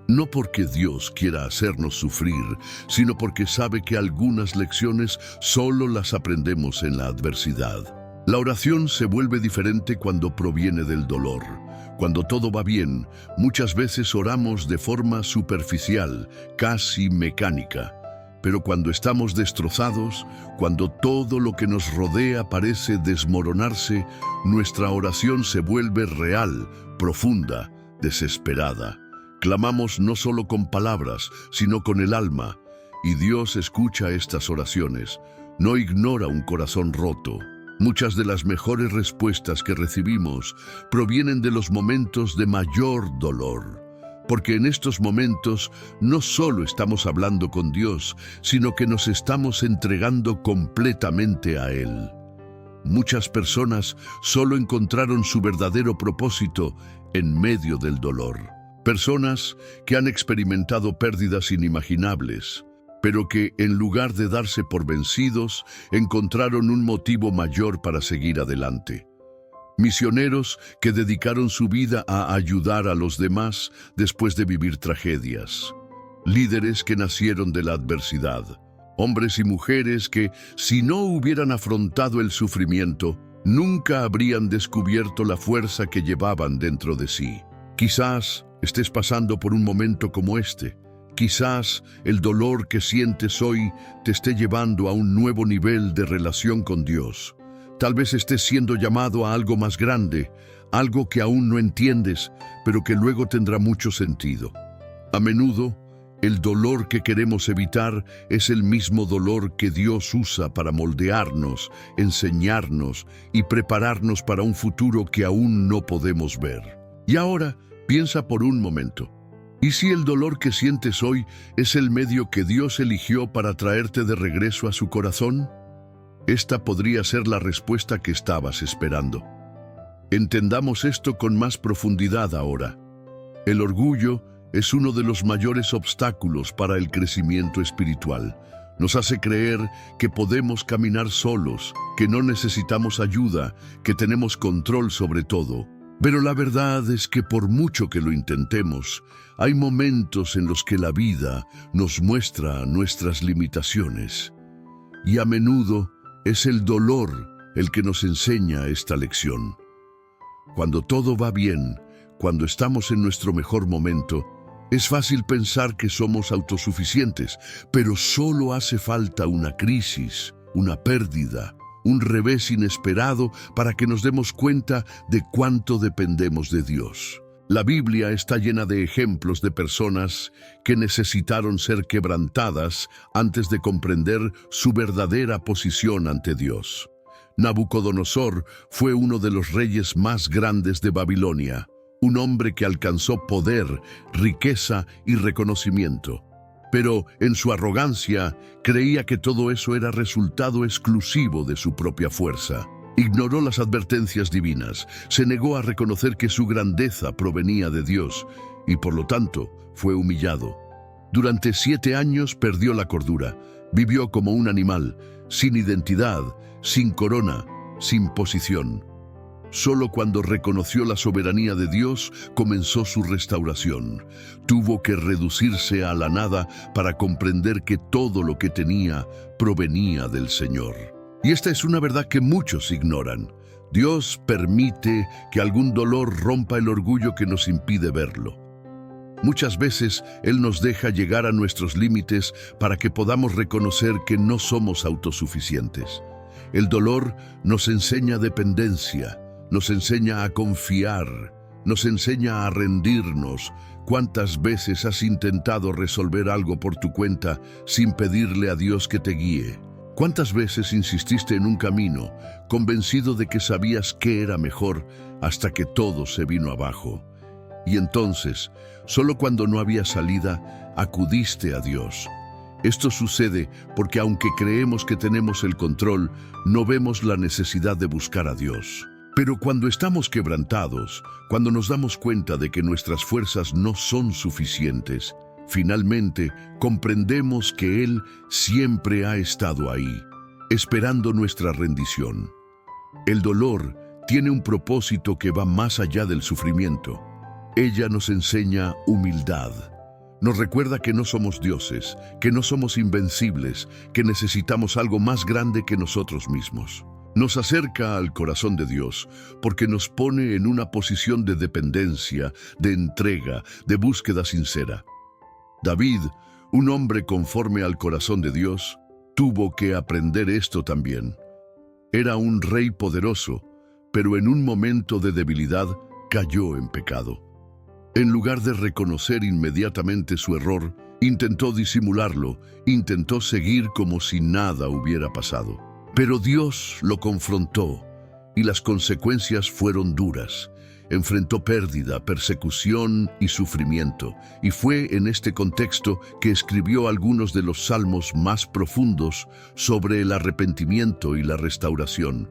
No porque Dios quiera hacernos sufrir, sino porque sabe que algunas lecciones solo las aprendemos en la adversidad. La oración se vuelve diferente cuando proviene del dolor. Cuando todo va bien, muchas veces oramos de forma superficial, casi mecánica. Pero cuando estamos destrozados, cuando todo lo que nos rodea parece desmoronarse, nuestra oración se vuelve real, profunda, desesperada. Clamamos no solo con palabras, sino con el alma, y Dios escucha estas oraciones. No ignora un corazón roto. Muchas de las mejores respuestas que recibimos provienen de los momentos de mayor dolor, porque en estos momentos no solo estamos hablando con Dios, sino que nos estamos entregando completamente a Él. Muchas personas solo encontraron su verdadero propósito en medio del dolor. Personas que han experimentado pérdidas inimaginables, pero que, en lugar de darse por vencidos, encontraron un motivo mayor para seguir adelante. Misioneros que dedicaron su vida a ayudar a los demás después de vivir tragedias. Líderes que nacieron de la adversidad. Hombres y mujeres que, si no hubieran afrontado el sufrimiento, nunca habrían descubierto la fuerza que llevaban dentro de sí. Quizás estés pasando por un momento como este. Quizás el dolor que sientes hoy te esté llevando a un nuevo nivel de relación con Dios. Tal vez estés siendo llamado a algo más grande, algo que aún no entiendes, pero que luego tendrá mucho sentido. A menudo, el dolor que queremos evitar es el mismo dolor que Dios usa para moldearnos, enseñarnos y prepararnos para un futuro que aún no podemos ver. Y ahora, piensa por un momento. ¿Y si el dolor que sientes hoy es el medio que Dios eligió para traerte de regreso a su corazón? Esta podría ser la respuesta que estabas esperando. Entendamos esto con más profundidad ahora. El orgullo es uno de los mayores obstáculos para el crecimiento espiritual. Nos hace creer que podemos caminar solos, que no necesitamos ayuda, que tenemos control sobre todo. Pero la verdad es que por mucho que lo intentemos, hay momentos en los que la vida nos muestra nuestras limitaciones. Y a menudo es el dolor el que nos enseña esta lección. Cuando todo va bien, cuando estamos en nuestro mejor momento, es fácil pensar que somos autosuficientes, pero solo hace falta una crisis, una pérdida, un revés inesperado para que nos demos cuenta de cuánto dependemos de Dios. La Biblia está llena de ejemplos de personas que necesitaron ser quebrantadas antes de comprender su verdadera posición ante Dios. Nabucodonosor fue uno de los reyes más grandes de Babilonia, un hombre que alcanzó poder, riqueza y reconocimiento. Pero en su arrogancia creía que todo eso era resultado exclusivo de su propia fuerza. Ignoró las advertencias divinas, se negó a reconocer que su grandeza provenía de Dios y por lo tanto fue humillado. Durante 7 años perdió la cordura, vivió como un animal, sin identidad, sin corona, sin posición. Solo cuando reconoció la soberanía de Dios comenzó su restauración. Tuvo que reducirse a la nada para comprender que todo lo que tenía provenía del Señor. Y esta es una verdad que muchos ignoran. Dios permite que algún dolor rompa el orgullo que nos impide verlo. Muchas veces Él nos deja llegar a nuestros límites para que podamos reconocer que no somos autosuficientes. El dolor nos enseña dependencia, nos enseña a confiar, nos enseña a rendirnos. ¿Cuántas veces has intentado resolver algo por tu cuenta sin pedirle a Dios que te guíe? ¿Cuántas veces insististe en un camino, convencido de que sabías qué era mejor, hasta que todo se vino abajo? Y entonces, solo cuando no había salida, acudiste a Dios. Esto sucede porque aunque creemos que tenemos el control, no vemos la necesidad de buscar a Dios. Pero cuando estamos quebrantados, cuando nos damos cuenta de que nuestras fuerzas no son suficientes, finalmente comprendemos que Él siempre ha estado ahí, esperando nuestra rendición. El dolor tiene un propósito que va más allá del sufrimiento. Ella nos enseña humildad. Nos recuerda que no somos dioses, que no somos invencibles, que necesitamos algo más grande que nosotros mismos. Nos acerca al corazón de Dios porque nos pone en una posición de dependencia, de entrega, de búsqueda sincera. David, un hombre conforme al corazón de Dios, tuvo que aprender esto también. Era un rey poderoso, pero en un momento de debilidad cayó en pecado. En lugar de reconocer inmediatamente su error, intentó disimularlo, intentó seguir como si nada hubiera pasado. Pero Dios lo confrontó y las consecuencias fueron duras. Enfrentó pérdida, persecución y sufrimiento, y fue en este contexto que escribió algunos de los salmos más profundos sobre el arrepentimiento y la restauración.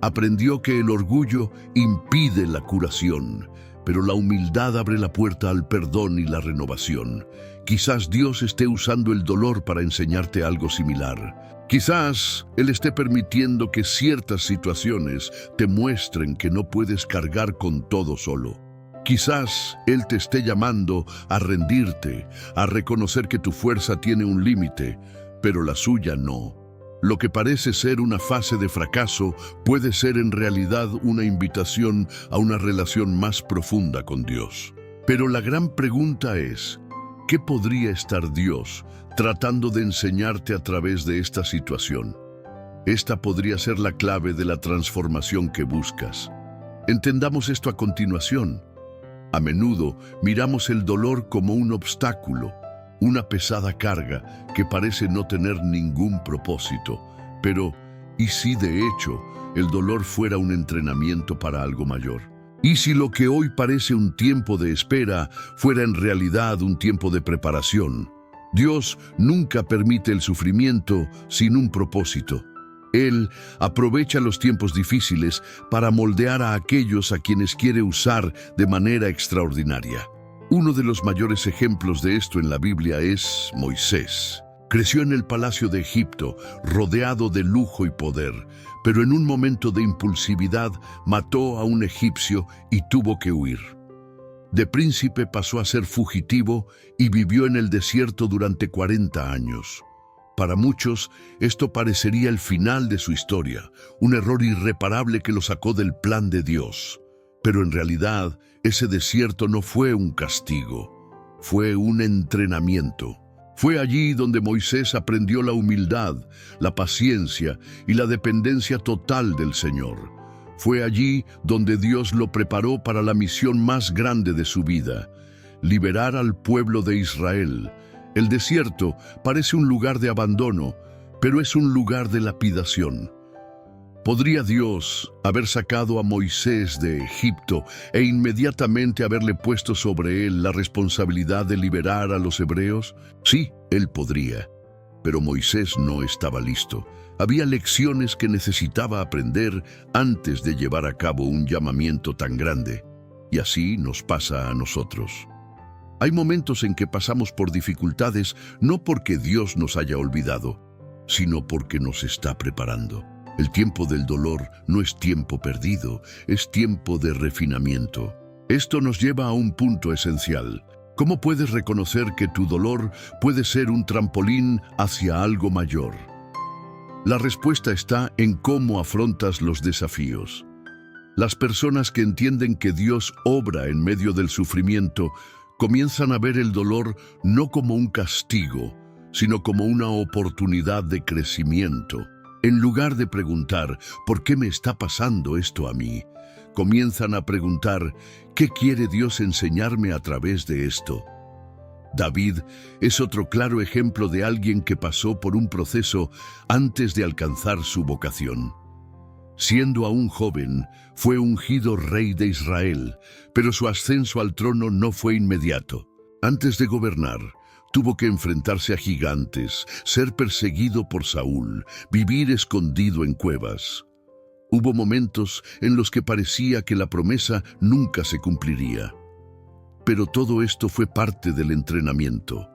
Aprendió que el orgullo impide la curación, pero la humildad abre la puerta al perdón y la renovación. Quizás Dios esté usando el dolor para enseñarte algo similar. Quizás Él esté permitiendo que ciertas situaciones te muestren que no puedes cargar con todo solo. Quizás Él te esté llamando a rendirte, a reconocer que tu fuerza tiene un límite, pero la suya no. Lo que parece ser una fase de fracaso puede ser en realidad una invitación a una relación más profunda con Dios. Pero la gran pregunta es, ¿qué podría estar Dios tratando de enseñarte a través de esta situación? Esta podría ser la clave de la transformación que buscas. Entendamos esto a continuación. A menudo miramos el dolor como un obstáculo, una pesada carga que parece no tener ningún propósito. Pero, ¿y si de hecho el dolor fuera un entrenamiento para algo mayor? ¿Y si lo que hoy parece un tiempo de espera fuera en realidad un tiempo de preparación? Dios nunca permite el sufrimiento sin un propósito. Él aprovecha los tiempos difíciles para moldear a aquellos a quienes quiere usar de manera extraordinaria. Uno de los mayores ejemplos de esto en la Biblia es Moisés. Creció en el palacio de Egipto, rodeado de lujo y poder, pero en un momento de impulsividad mató a un egipcio y tuvo que huir. De príncipe pasó a ser fugitivo y vivió en el desierto durante 40 años. Para muchos, esto parecería el final de su historia, un error irreparable que lo sacó del plan de Dios. Pero en realidad, ese desierto no fue un castigo, fue un entrenamiento. Fue allí donde Moisés aprendió la humildad, la paciencia y la dependencia total del Señor. Fue allí donde Dios lo preparó para la misión más grande de su vida, liberar al pueblo de Israel. El desierto parece un lugar de abandono, pero es un lugar de lapidación. ¿Podría Dios haber sacado a Moisés de Egipto e inmediatamente haberle puesto sobre él la responsabilidad de liberar a los hebreos? Sí, él podría. Pero Moisés no estaba listo. Había lecciones que necesitaba aprender antes de llevar a cabo un llamamiento tan grande. Y así nos pasa a nosotros. Hay momentos en que pasamos por dificultades no porque Dios nos haya olvidado, sino porque nos está preparando. El tiempo del dolor no es tiempo perdido, es tiempo de refinamiento. Esto nos lleva a un punto esencial. ¿Cómo puedes reconocer que tu dolor puede ser un trampolín hacia algo mayor? La respuesta está en cómo afrontas los desafíos. Las personas que entienden que Dios obra en medio del sufrimiento comienzan a ver el dolor no como un castigo, sino como una oportunidad de crecimiento. En lugar de preguntar, ¿por qué me está pasando esto a mí?, comienzan a preguntar, ¿qué quiere Dios enseñarme a través de esto? David es otro claro ejemplo de alguien que pasó por un proceso antes de alcanzar su vocación. Siendo aún joven, fue ungido rey de Israel, pero su ascenso al trono no fue inmediato. Antes de gobernar, tuvo que enfrentarse a gigantes, ser perseguido por Saúl, vivir escondido en cuevas. Hubo momentos en los que parecía que la promesa nunca se cumpliría. Pero todo esto fue parte del entrenamiento.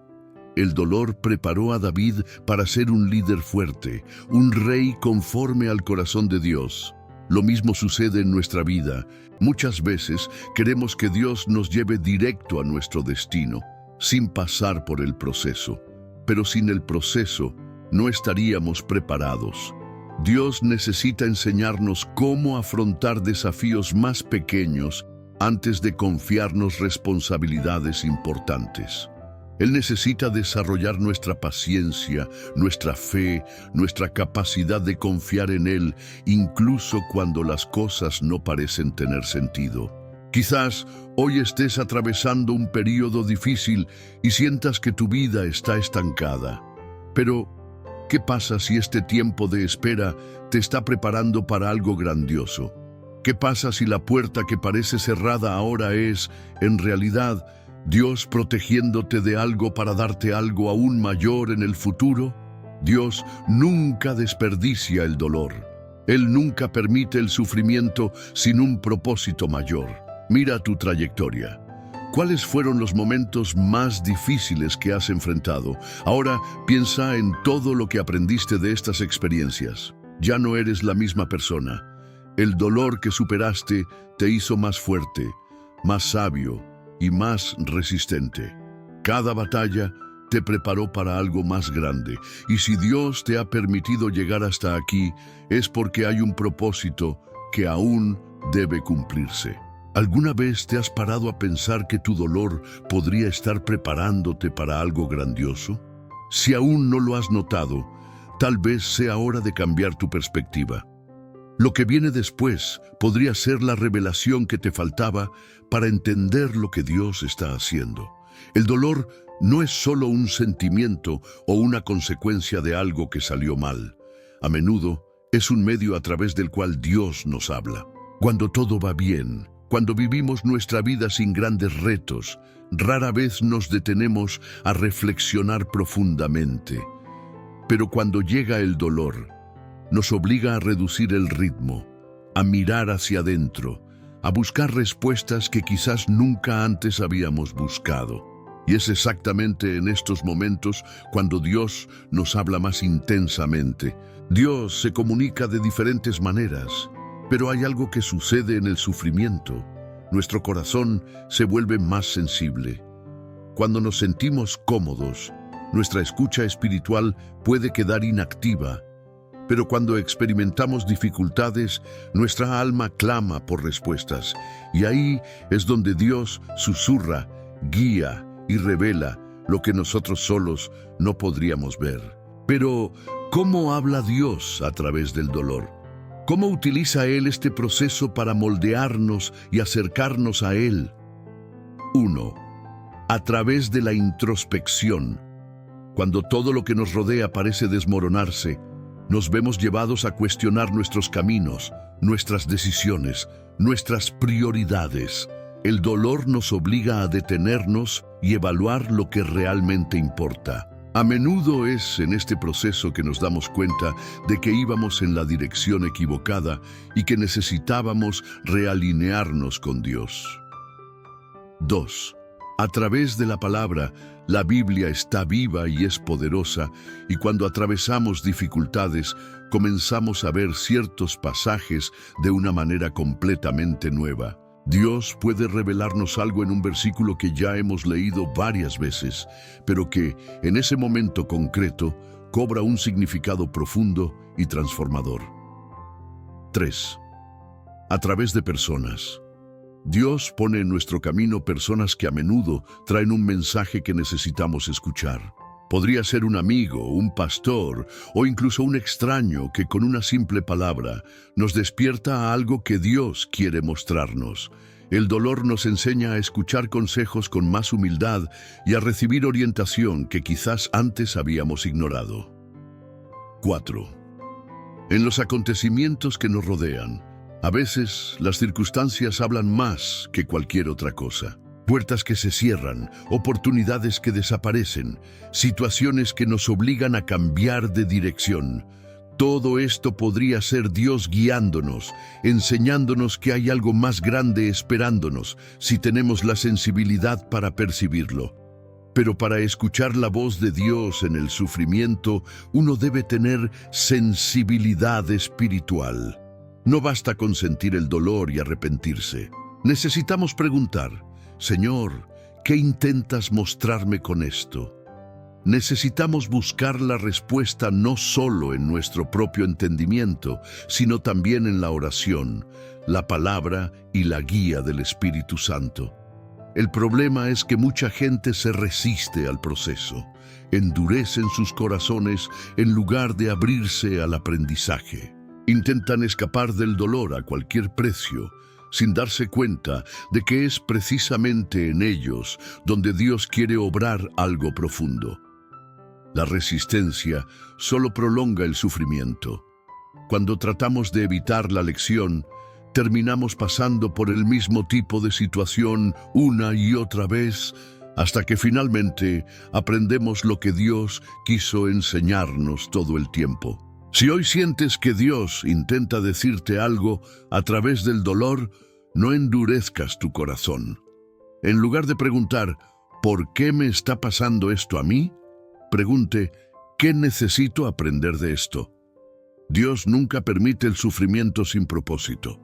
El dolor preparó a David para ser un líder fuerte, un rey conforme al corazón de Dios. Lo mismo sucede en nuestra vida. Muchas veces queremos que Dios nos lleve directo a nuestro destino, sin pasar por el proceso. Pero sin el proceso, no estaríamos preparados. Dios necesita enseñarnos cómo afrontar desafíos más pequeños antes de confiarnos responsabilidades importantes. Él necesita desarrollar nuestra paciencia, nuestra fe, nuestra capacidad de confiar en Él, incluso cuando las cosas no parecen tener sentido. Quizás hoy estés atravesando un periodo difícil y sientas que tu vida está estancada. Pero, ¿qué pasa si este tiempo de espera te está preparando para algo grandioso? ¿Qué pasa si la puerta que parece cerrada ahora es, en realidad, Dios protegiéndote de algo para darte algo aún mayor en el futuro? Dios nunca desperdicia el dolor. Él nunca permite el sufrimiento sin un propósito mayor. Mira tu trayectoria. ¿Cuáles fueron los momentos más difíciles que has enfrentado? Ahora piensa en todo lo que aprendiste de estas experiencias. Ya no eres la misma persona. El dolor que superaste te hizo más fuerte, más sabio y más resistente. Cada batalla te preparó para algo más grande. Y si Dios te ha permitido llegar hasta aquí, es porque hay un propósito que aún debe cumplirse. ¿Alguna vez te has parado a pensar que tu dolor podría estar preparándote para algo grandioso? Si aún no lo has notado, tal vez sea hora de cambiar tu perspectiva. Lo que viene después podría ser la revelación que te faltaba para entender lo que Dios está haciendo. El dolor no es solo un sentimiento o una consecuencia de algo que salió mal. A menudo es un medio a través del cual Dios nos habla. Cuando todo va bien, cuando vivimos nuestra vida sin grandes retos, rara vez nos detenemos a reflexionar profundamente. Pero cuando llega el dolor, nos obliga a reducir el ritmo, a mirar hacia adentro, a buscar respuestas que quizás nunca antes habíamos buscado. Y es exactamente en estos momentos cuando Dios nos habla más intensamente. Dios se comunica de diferentes maneras, pero hay algo que sucede en el sufrimiento. Nuestro corazón se vuelve más sensible. Cuando nos sentimos cómodos, nuestra escucha espiritual puede quedar inactiva. Pero cuando experimentamos dificultades, nuestra alma clama por respuestas. Y ahí es donde Dios susurra, guía y revela lo que nosotros solos no podríamos ver. Pero, ¿cómo habla Dios a través del dolor? ¿Cómo utiliza Él este proceso para moldearnos y acercarnos a Él? 1. A través de la introspección. Cuando todo lo que nos rodea parece desmoronarse, nos vemos llevados a cuestionar nuestros caminos, nuestras decisiones, nuestras prioridades. El dolor nos obliga a detenernos y evaluar lo que realmente importa. A menudo es en este proceso que nos damos cuenta de que íbamos en la dirección equivocada y que necesitábamos realinearnos con Dios. 2. A través de la palabra, la Biblia está viva y es poderosa, y cuando atravesamos dificultades, comenzamos a ver ciertos pasajes de una manera completamente nueva. Dios puede revelarnos algo en un versículo que ya hemos leído varias veces, pero que, en ese momento concreto, cobra un significado profundo y transformador. 3. A través de personas. Dios pone en nuestro camino personas que a menudo traen un mensaje que necesitamos escuchar. Podría ser un amigo, un pastor o incluso un extraño que con una simple palabra nos despierta a algo que Dios quiere mostrarnos. El dolor nos enseña a escuchar consejos con más humildad y a recibir orientación que quizás antes habíamos ignorado. 4. En los acontecimientos que nos rodean, a veces las circunstancias hablan más que cualquier otra cosa. Puertas que se cierran, oportunidades que desaparecen, situaciones que nos obligan a cambiar de dirección. Todo esto podría ser Dios guiándonos, enseñándonos que hay algo más grande esperándonos si tenemos la sensibilidad para percibirlo. Pero para escuchar la voz de Dios en el sufrimiento, uno debe tener sensibilidad espiritual. No basta con sentir el dolor y arrepentirse. Necesitamos preguntar: Señor, ¿qué intentas mostrarme con esto? necesitamos buscar la respuesta no solo en nuestro propio entendimiento, sino también en la oración, la palabra y la guía del Espíritu Santo. El problema es que mucha gente se resiste al proceso, endurecen sus corazones en lugar de abrirse al aprendizaje. Intentan escapar del dolor a cualquier precio, sin darse cuenta de que es precisamente en ellos donde Dios quiere obrar algo profundo. La resistencia solo prolonga el sufrimiento. Cuando tratamos de evitar la lección, terminamos pasando por el mismo tipo de situación una y otra vez, hasta que finalmente aprendemos lo que Dios quiso enseñarnos todo el tiempo. Si hoy sientes que Dios intenta decirte algo a través del dolor, no endurezcas tu corazón. En lugar de preguntar, ¿por qué me está pasando esto a mí?, pregunte, ¿qué necesito aprender de esto? Dios nunca permite el sufrimiento sin propósito.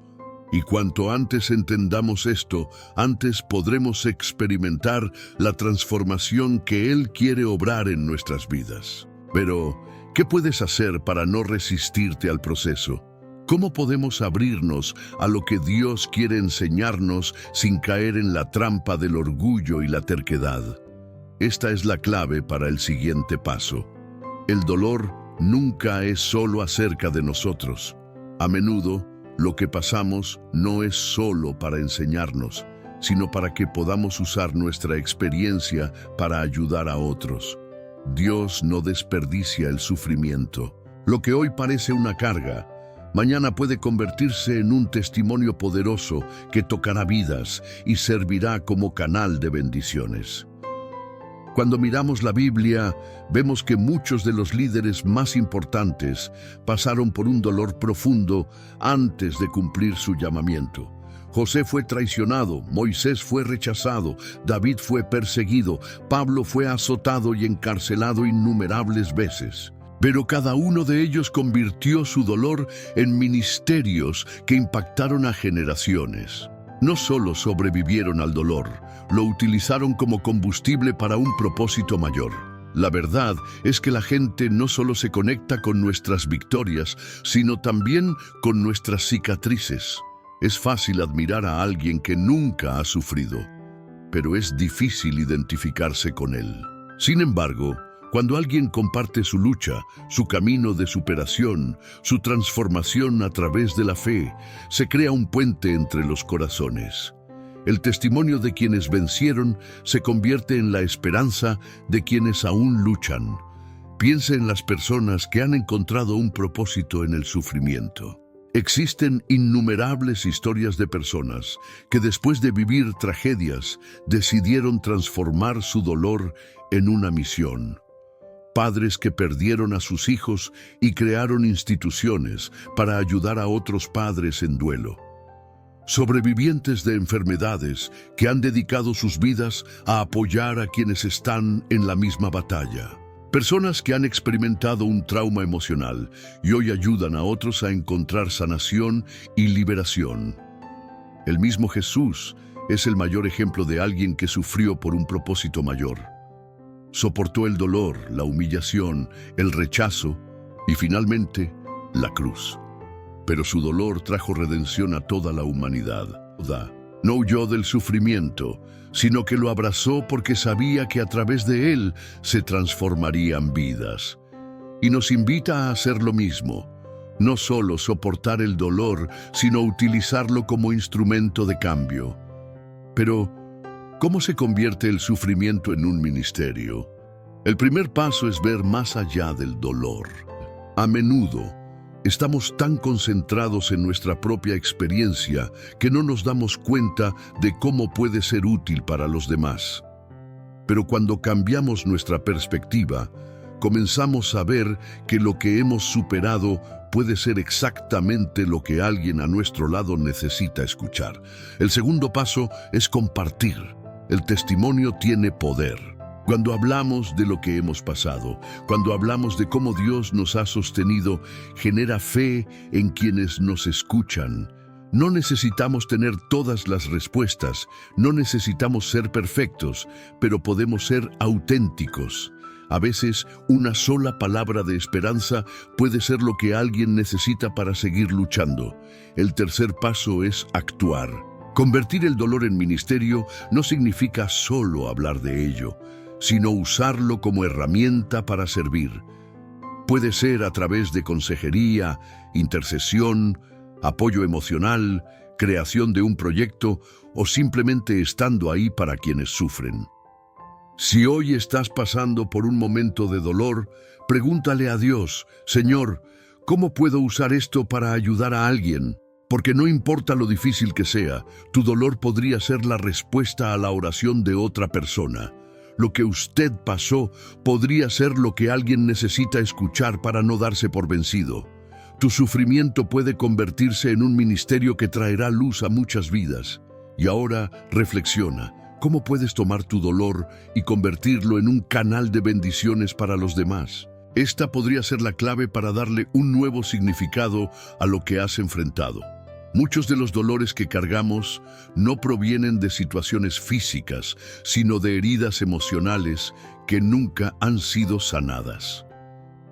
Y cuanto antes entendamos esto, antes podremos experimentar la transformación que Él quiere obrar en nuestras vidas. Pero, ¿qué puedes hacer para no resistirte al proceso? ¿Cómo podemos abrirnos a lo que Dios quiere enseñarnos sin caer en la trampa del orgullo y la terquedad? Esta es la clave para el siguiente paso. El dolor nunca es solo acerca de nosotros. A menudo, lo que pasamos no es solo para enseñarnos, sino para que podamos usar nuestra experiencia para ayudar a otros. Dios no desperdicia el sufrimiento. Lo que hoy parece una carga, mañana puede convertirse en un testimonio poderoso que tocará vidas y servirá como canal de bendiciones. Cuando miramos la Biblia, vemos que muchos de los líderes más importantes pasaron por un dolor profundo antes de cumplir su llamamiento. José fue traicionado, Moisés fue rechazado, David fue perseguido, Pablo fue azotado y encarcelado innumerables veces. Pero cada uno de ellos convirtió su dolor en ministerios que impactaron a generaciones. No solo sobrevivieron al dolor, lo utilizaron como combustible para un propósito mayor. La verdad es que la gente no solo se conecta con nuestras victorias, sino también con nuestras cicatrices. Es fácil admirar a alguien que nunca ha sufrido, pero es difícil identificarse con él. Sin embargo, cuando alguien comparte su lucha, su camino de superación, su transformación a través de la fe, se crea un puente entre los corazones. El testimonio de quienes vencieron se convierte en la esperanza de quienes aún luchan. Piensa en las personas que han encontrado un propósito en el sufrimiento. Existen innumerables historias de personas que después de vivir tragedias decidieron transformar su dolor en una misión. Padres que perdieron a sus hijos y crearon instituciones para ayudar a otros padres en duelo. Sobrevivientes de enfermedades que han dedicado sus vidas a apoyar a quienes están en la misma batalla. Personas que han experimentado un trauma emocional y hoy ayudan a otros a encontrar sanación y liberación. El mismo Jesús es el mayor ejemplo de alguien que sufrió por un propósito mayor. Soportó el dolor, la humillación, el rechazo y finalmente la cruz. Pero su dolor trajo redención a toda la humanidad. No huyó del sufrimiento, sino que lo abrazó porque sabía que a través de él se transformarían vidas. Y nos invita a hacer lo mismo, no solo soportar el dolor, sino utilizarlo como instrumento de cambio. Pero, ¿cómo se convierte el sufrimiento en un ministerio? El primer paso es ver más allá del dolor. A menudo, estamos tan concentrados en nuestra propia experiencia que no nos damos cuenta de cómo puede ser útil para los demás. Pero cuando cambiamos nuestra perspectiva, comenzamos a ver que lo que hemos superado puede ser exactamente lo que alguien a nuestro lado necesita escuchar. El segundo paso es compartir. El testimonio tiene poder. Cuando hablamos de lo que hemos pasado, cuando hablamos de cómo Dios nos ha sostenido, genera fe en quienes nos escuchan. No necesitamos tener todas las respuestas, no necesitamos ser perfectos, pero podemos ser auténticos. A veces, una sola palabra de esperanza puede ser lo que alguien necesita para seguir luchando. El tercer paso es actuar. Convertir el dolor en ministerio no significa solo hablar de ello, sino usarlo como herramienta para servir. Puede ser a través de consejería, intercesión, apoyo emocional, creación de un proyecto o simplemente estando ahí para quienes sufren. Si hoy estás pasando por un momento de dolor, pregúntale a Dios: Señor, ¿cómo puedo usar esto para ayudar a alguien? Porque no importa lo difícil que sea, tu dolor podría ser la respuesta a la oración de otra persona. Lo que usted pasó podría ser lo que alguien necesita escuchar para no darse por vencido. Tu sufrimiento puede convertirse en un ministerio que traerá luz a muchas vidas. Y ahora reflexiona. ¿Cómo puedes tomar tu dolor y convertirlo en un canal de bendiciones para los demás? Esta podría ser la clave para darle un nuevo significado a lo que has enfrentado. Muchos de los dolores que cargamos no provienen de situaciones físicas, sino de heridas emocionales que nunca han sido sanadas.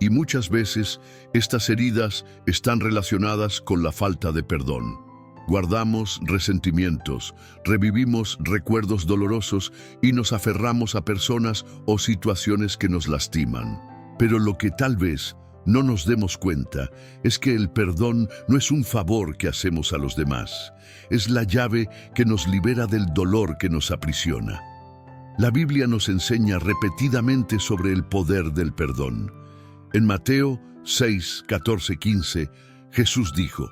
Y muchas veces estas heridas están relacionadas con la falta de perdón. Guardamos resentimientos, revivimos recuerdos dolorosos y nos aferramos a personas o situaciones que nos lastiman. Pero lo que tal vez no nos demos cuenta es que el perdón no es un favor que hacemos a los demás, es la llave que nos libera del dolor que nos aprisiona. La Biblia nos enseña repetidamente sobre el poder del perdón. En Mateo 6, 14, 15, Jesús dijo: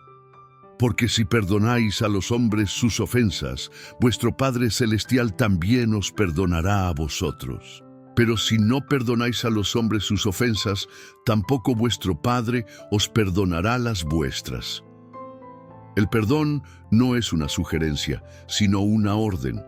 Porque si perdonáis a los hombres sus ofensas, vuestro Padre Celestial también os perdonará a vosotros. Pero si no perdonáis a los hombres sus ofensas, tampoco vuestro Padre os perdonará las vuestras. El perdón no es una sugerencia, sino una orden.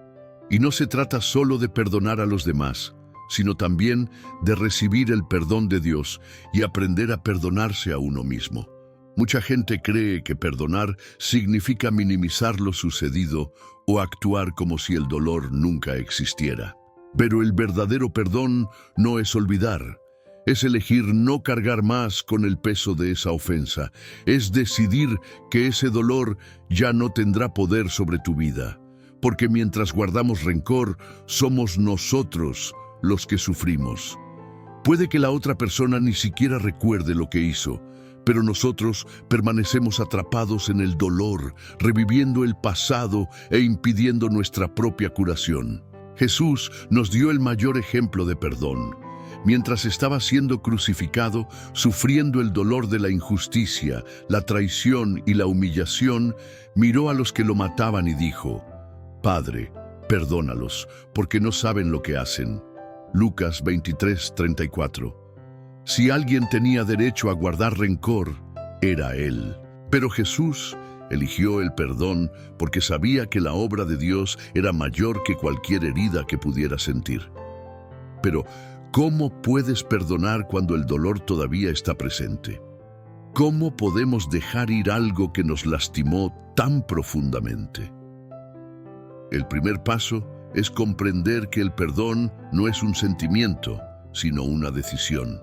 Y no se trata solo de perdonar a los demás, sino también de recibir el perdón de Dios y aprender a perdonarse a uno mismo. Mucha gente cree que perdonar significa minimizar lo sucedido o actuar como si el dolor nunca existiera. Pero el verdadero perdón no es olvidar, es elegir no cargar más con el peso de esa ofensa, es decidir que ese dolor ya no tendrá poder sobre tu vida, porque mientras guardamos rencor, somos nosotros los que sufrimos. Puede que la otra persona ni siquiera recuerde lo que hizo, pero nosotros permanecemos atrapados en el dolor, reviviendo el pasado e impidiendo nuestra propia curación. Jesús nos dio el mayor ejemplo de perdón. Mientras estaba siendo crucificado, sufriendo el dolor de la injusticia, la traición y la humillación, miró a los que lo mataban y dijo: Padre, perdónalos, porque no saben lo que hacen. Lucas 23, 34. Si alguien tenía derecho a guardar rencor, era él. Pero Jesús eligió el perdón porque sabía que la obra de Dios era mayor que cualquier herida que pudiera sentir. Pero, ¿cómo puedes perdonar cuando el dolor todavía está presente? ¿Cómo podemos dejar ir algo que nos lastimó tan profundamente? El primer paso es comprender que el perdón no es un sentimiento, sino una decisión.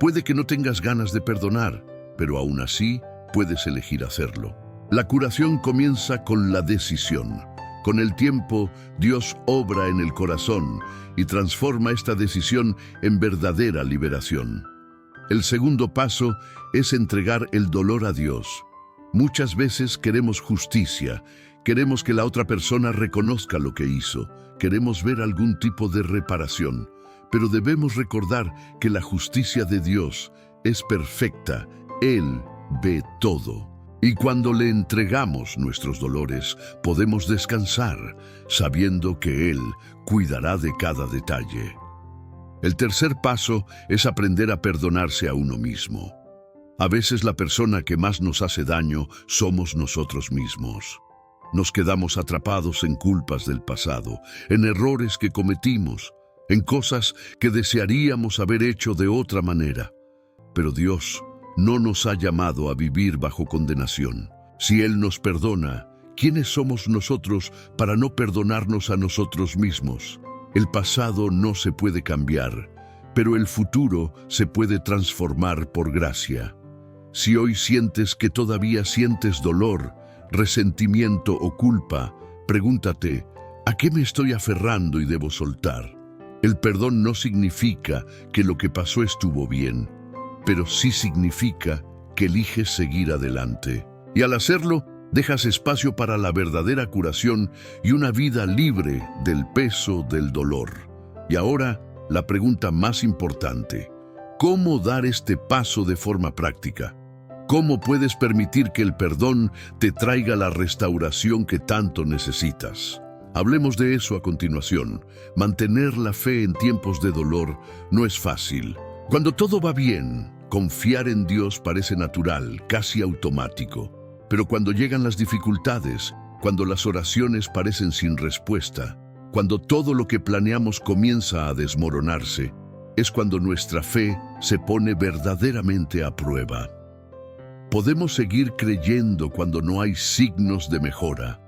Puede que no tengas ganas de perdonar, pero aún así puedes elegir hacerlo. La curación comienza con la decisión. Con el tiempo, Dios obra en el corazón y transforma esta decisión en verdadera liberación. El segundo paso es entregar el dolor a Dios. Muchas veces queremos justicia, queremos que la otra persona reconozca lo que hizo, queremos ver algún tipo de reparación, pero debemos recordar que la justicia de Dios es perfecta. Él ve todo. Y cuando le entregamos nuestros dolores, podemos descansar, sabiendo que Él cuidará de cada detalle. El tercer paso es aprender a perdonarse a uno mismo. A veces la persona que más nos hace daño somos nosotros mismos. Nos quedamos atrapados en culpas del pasado, en errores que cometimos, en cosas que desearíamos haber hecho de otra manera. Pero Dios no nos ha llamado a vivir bajo condenación. Si Él nos perdona, ¿quiénes somos nosotros para no perdonarnos a nosotros mismos? El pasado no se puede cambiar, pero el futuro se puede transformar por gracia. Si hoy sientes que todavía sientes dolor, resentimiento o culpa, pregúntate, ¿a qué me estoy aferrando y debo soltar? El perdón no significa que lo que pasó estuvo bien, pero sí significa que eliges seguir adelante. Y al hacerlo, dejas espacio para la verdadera curación y una vida libre del peso del dolor. Y ahora, la pregunta más importante: ¿cómo dar este paso de forma práctica? ¿Cómo puedes permitir que el perdón te traiga la restauración que tanto necesitas? Hablemos de eso a continuación. Mantener la fe en tiempos de dolor no es fácil. Cuando todo va bien, confiar en Dios parece natural, casi automático. Pero cuando llegan las dificultades, cuando las oraciones parecen sin respuesta, cuando todo lo que planeamos comienza a desmoronarse, es cuando nuestra fe se pone verdaderamente a prueba. Podemos seguir creyendo cuando no hay signos de mejora.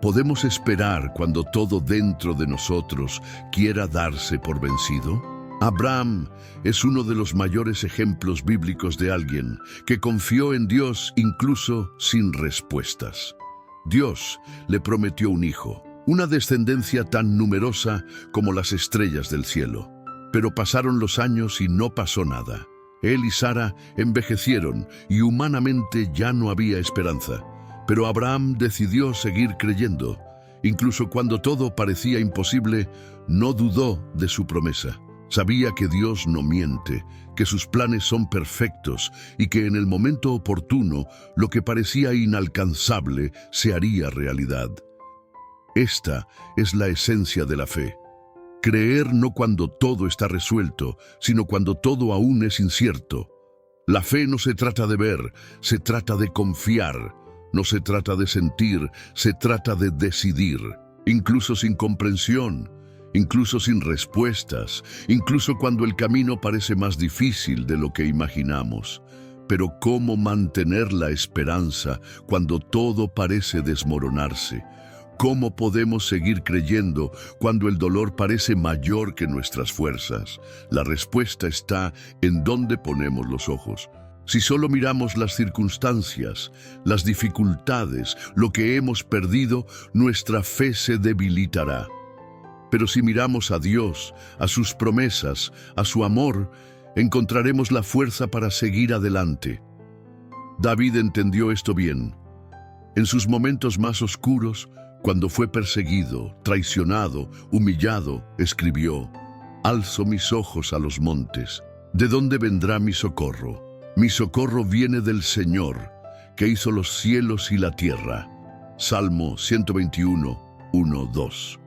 ¿Podemos esperar cuando todo dentro de nosotros quiera darse por vencido? Abraham es uno de los mayores ejemplos bíblicos de alguien que confió en Dios incluso sin respuestas. Dios le prometió un hijo, una descendencia tan numerosa como las estrellas del cielo. Pero pasaron los años y no pasó nada. Él y Sara envejecieron y humanamente ya no había esperanza. Pero Abraham decidió seguir creyendo. Incluso cuando todo parecía imposible, no dudó de su promesa. Sabía que Dios no miente, que sus planes son perfectos y que en el momento oportuno lo que parecía inalcanzable se haría realidad. Esta es la esencia de la fe. Creer no cuando todo está resuelto, sino cuando todo aún es incierto. La fe no se trata de ver, se trata de confiar. No se trata de sentir, se trata de decidir. Incluso sin comprensión, incluso sin respuestas, incluso cuando el camino parece más difícil de lo que imaginamos. Pero ¿cómo mantener la esperanza cuando todo parece desmoronarse? ¿Cómo podemos seguir creyendo cuando el dolor parece mayor que nuestras fuerzas? La respuesta está en dónde ponemos los ojos. Si solo miramos las circunstancias, las dificultades, lo que hemos perdido, nuestra fe se debilitará. Pero si miramos a Dios, a sus promesas, a su amor, encontraremos la fuerza para seguir adelante. David entendió esto bien. En sus momentos más oscuros, cuando fue perseguido, traicionado, humillado, escribió: «Alzo mis ojos a los montes. ¿De dónde vendrá mi socorro? Mi socorro viene del Señor, que hizo los cielos y la tierra». Salmo 121, 1, 2.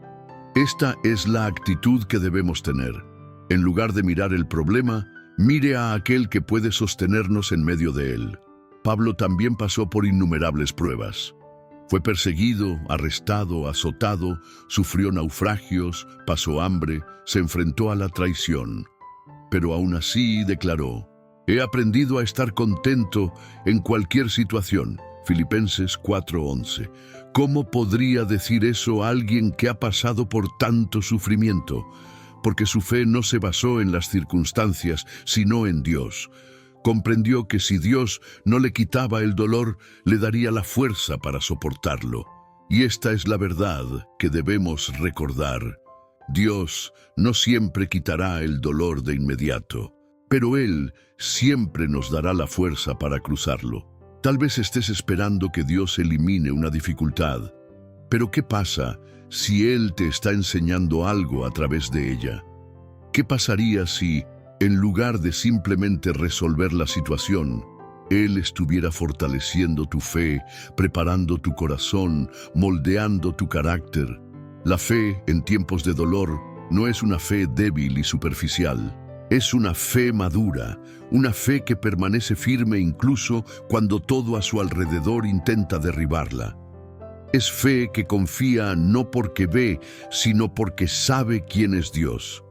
Esta es la actitud que debemos tener. En lugar de mirar el problema, mire a aquel que puede sostenernos en medio de él. Pablo también pasó por innumerables pruebas. Fue perseguido, arrestado, azotado, sufrió naufragios, pasó hambre, se enfrentó a la traición. Pero aún así declaró: «He aprendido a estar contento en cualquier situación». Filipenses 4:11. ¿Cómo podría decir eso a alguien que ha pasado por tanto sufrimiento? Porque su fe no se basó en las circunstancias, sino en Dios. Comprendió que si Dios no le quitaba el dolor, le daría la fuerza para soportarlo. Y esta es la verdad que debemos recordar. Dios no siempre quitará el dolor de inmediato, pero Él siempre nos dará la fuerza para cruzarlo. Tal vez estés esperando que Dios elimine una dificultad, pero ¿qué pasa si Él te está enseñando algo a través de ella? ¿Qué pasaría si, en lugar de simplemente resolver la situación, Él estuviera fortaleciendo tu fe, preparando tu corazón, moldeando tu carácter? La fe en tiempos de dolor no es una fe débil y superficial. Es una fe madura, una fe que permanece firme incluso cuando todo a su alrededor intenta derribarla. Es fe que confía no porque ve, sino porque sabe quién es Dios.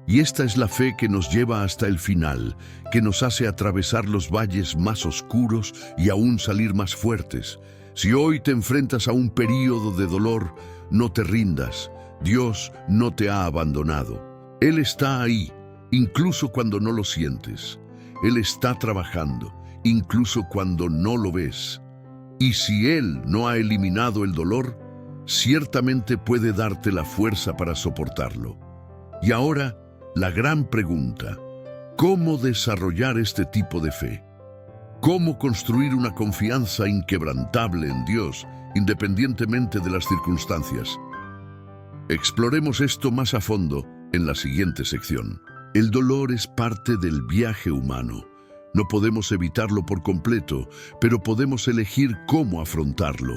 Y esta es la fe que nos lleva hasta el final, que nos hace atravesar los valles más oscuros y aún salir más fuertes. Si hoy te enfrentas a un período de dolor, no te rindas. Dios no te ha abandonado. Él está ahí, incluso cuando no lo sientes. Él está trabajando, incluso cuando no lo ves. Y si Él no ha eliminado el dolor, ciertamente puede darte la fuerza para soportarlo. Y ahora, la gran pregunta: ¿cómo desarrollar este tipo de fe? ¿Cómo construir una confianza inquebrantable en Dios, independientemente de las circunstancias? Exploremos esto más a fondo en la siguiente sección. El dolor es parte del viaje humano. No podemos evitarlo por completo, pero podemos elegir cómo afrontarlo.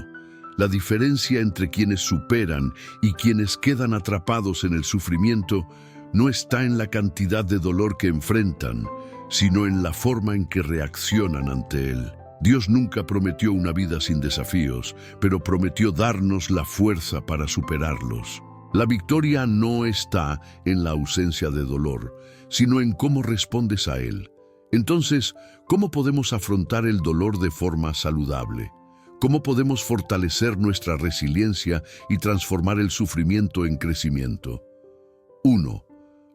La diferencia entre quienes superan y quienes quedan atrapados en el sufrimiento no está en la cantidad de dolor que enfrentan, sino en la forma en que reaccionan ante él. Dios nunca prometió una vida sin desafíos, pero prometió darnos la fuerza para superarlos. La victoria no está en la ausencia de dolor, sino en cómo respondes a él. Entonces, ¿cómo podemos afrontar el dolor de forma saludable? ¿Cómo podemos fortalecer nuestra resiliencia y transformar el sufrimiento en crecimiento? 1.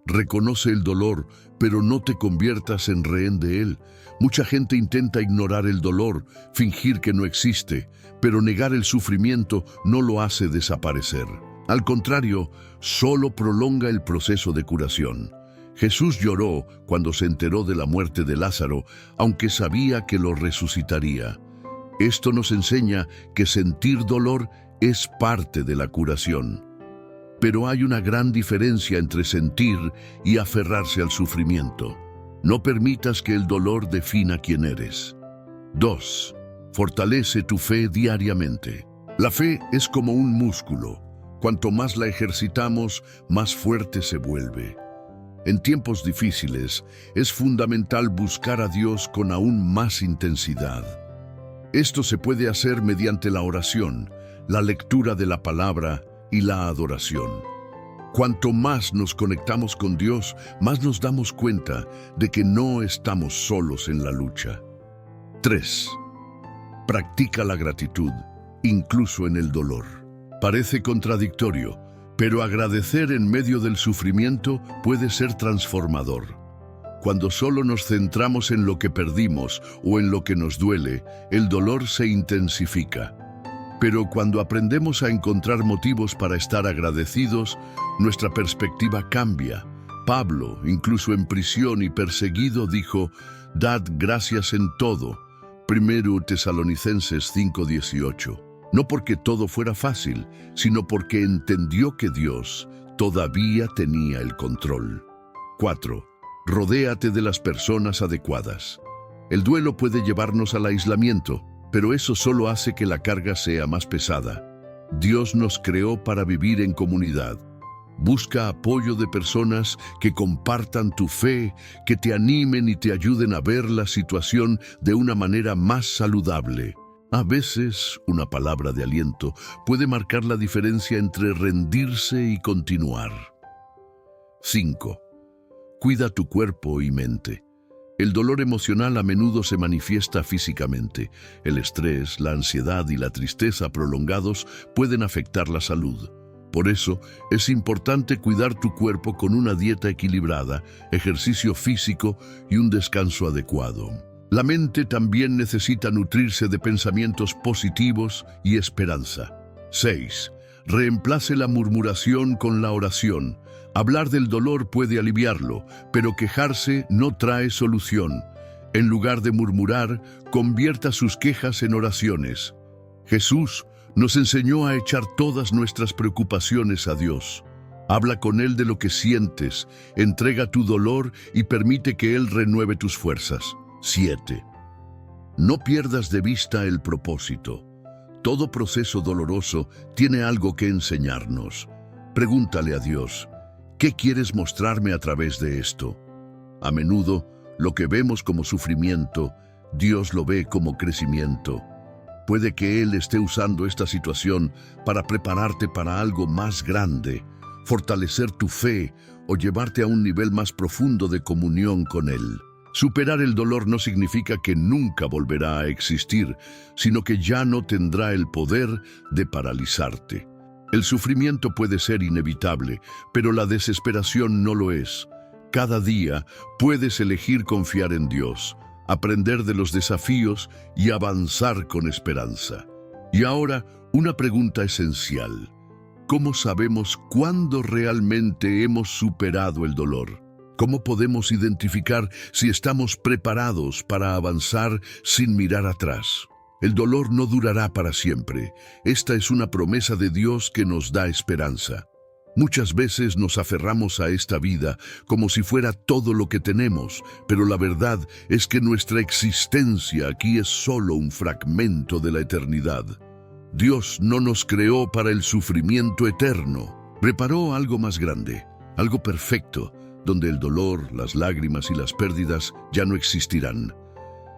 Reconoce el dolor, pero no te conviertas en rehén de él. Mucha gente intenta ignorar el dolor, fingir que no existe, pero negar el sufrimiento no lo hace desaparecer. Al contrario, solo prolonga el proceso de curación. Jesús lloró cuando se enteró de la muerte de Lázaro, aunque sabía que lo resucitaría. Esto nos enseña que sentir dolor es parte de la curación. Pero hay una gran diferencia entre sentir y aferrarse al sufrimiento. No permitas que el dolor defina quién eres. 2. Fortalece tu fe diariamente. La fe es como un músculo. Cuanto más la ejercitamos, más fuerte se vuelve. En tiempos difíciles, es fundamental buscar a Dios con aún más intensidad. Esto se puede hacer mediante la oración, la lectura de la palabra y la adoración. Cuanto más nos conectamos con Dios, más nos damos cuenta de que no estamos solos en la lucha. 3. Practica la gratitud, incluso en el dolor. Parece contradictorio, pero agradecer en medio del sufrimiento puede ser transformador. Cuando solo nos centramos en lo que perdimos o en lo que nos duele, el dolor se intensifica. Pero cuando aprendemos a encontrar motivos para estar agradecidos, nuestra perspectiva cambia. Pablo, incluso en prisión y perseguido, dijo: «Dad gracias en todo». 1 Tesalonicenses 5:18. No porque todo fuera fácil, sino porque entendió que Dios todavía tenía el control. 4. Rodéate de las personas adecuadas. El duelo puede llevarnos al aislamiento, pero eso solo hace que la carga sea más pesada. Dios nos creó para vivir en comunidad. Busca apoyo de personas que compartan tu fe, que te animen y te ayuden a ver la situación de una manera más saludable. A veces, una palabra de aliento puede marcar la diferencia entre rendirse y continuar. 5. Cuida tu cuerpo y mente. El dolor emocional a menudo se manifiesta físicamente. El estrés, la ansiedad y la tristeza prolongados pueden afectar la salud. Por eso, es importante cuidar tu cuerpo con una dieta equilibrada, ejercicio físico y un descanso adecuado. La mente también necesita nutrirse de pensamientos positivos y esperanza. 6. Reemplace la murmuración con la oración. Hablar del dolor puede aliviarlo, pero quejarse no trae solución. En lugar de murmurar, convierta sus quejas en oraciones. Jesús nos enseñó a echar todas nuestras preocupaciones a Dios. Habla con Él de lo que sientes, entrega tu dolor y permite que Él renueve tus fuerzas. 7. No pierdas de vista el propósito. Todo proceso doloroso tiene algo que enseñarnos. Pregúntale a Dios: ¿qué quieres mostrarme a través de esto? A menudo, lo que vemos como sufrimiento, Dios lo ve como crecimiento. Puede que Él esté usando esta situación para prepararte para algo más grande, fortalecer tu fe o llevarte a un nivel más profundo de comunión con Él. Superar el dolor no significa que nunca volverá a existir, sino que ya no tendrá el poder de paralizarte. El sufrimiento puede ser inevitable, pero la desesperación no lo es. cada día puedes elegir confiar en Dios, aprender de los desafíos y avanzar con esperanza. Y ahora, una pregunta esencial. ¿Cómo sabemos cuándo realmente hemos superado el dolor? ¿Cómo podemos identificar si estamos preparados para avanzar sin mirar atrás? El dolor no durará para siempre. Esta es una promesa de Dios que nos da esperanza. Muchas veces nos aferramos a esta vida como si fuera todo lo que tenemos, pero la verdad es que nuestra existencia aquí es solo un fragmento de la eternidad. Dios no nos creó para el sufrimiento eterno. Preparó algo más grande, algo perfecto, donde el dolor, las lágrimas y las pérdidas ya no existirán.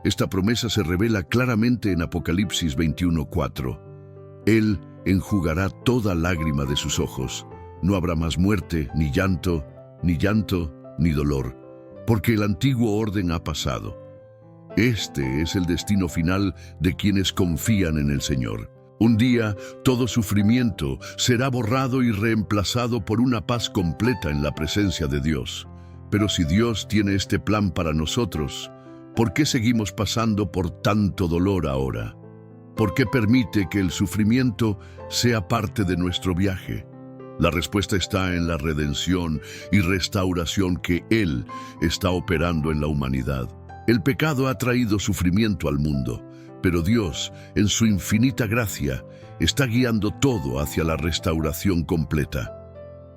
Esta promesa se revela claramente en Apocalipsis 21:4. Él enjugará toda lágrima de sus ojos. No habrá más muerte, ni llanto, ni dolor, porque el antiguo orden ha pasado. Este es el destino final de quienes confían en el Señor. Un día, todo sufrimiento será borrado y reemplazado por una paz completa en la presencia de Dios. Pero si Dios tiene este plan para nosotros, ¿por qué seguimos pasando por tanto dolor ahora? ¿Por qué permite que el sufrimiento sea parte de nuestro viaje? La respuesta está en la redención y restauración que Él está operando en la humanidad. El pecado ha traído sufrimiento al mundo, pero Dios, en su infinita gracia, está guiando todo hacia la restauración completa.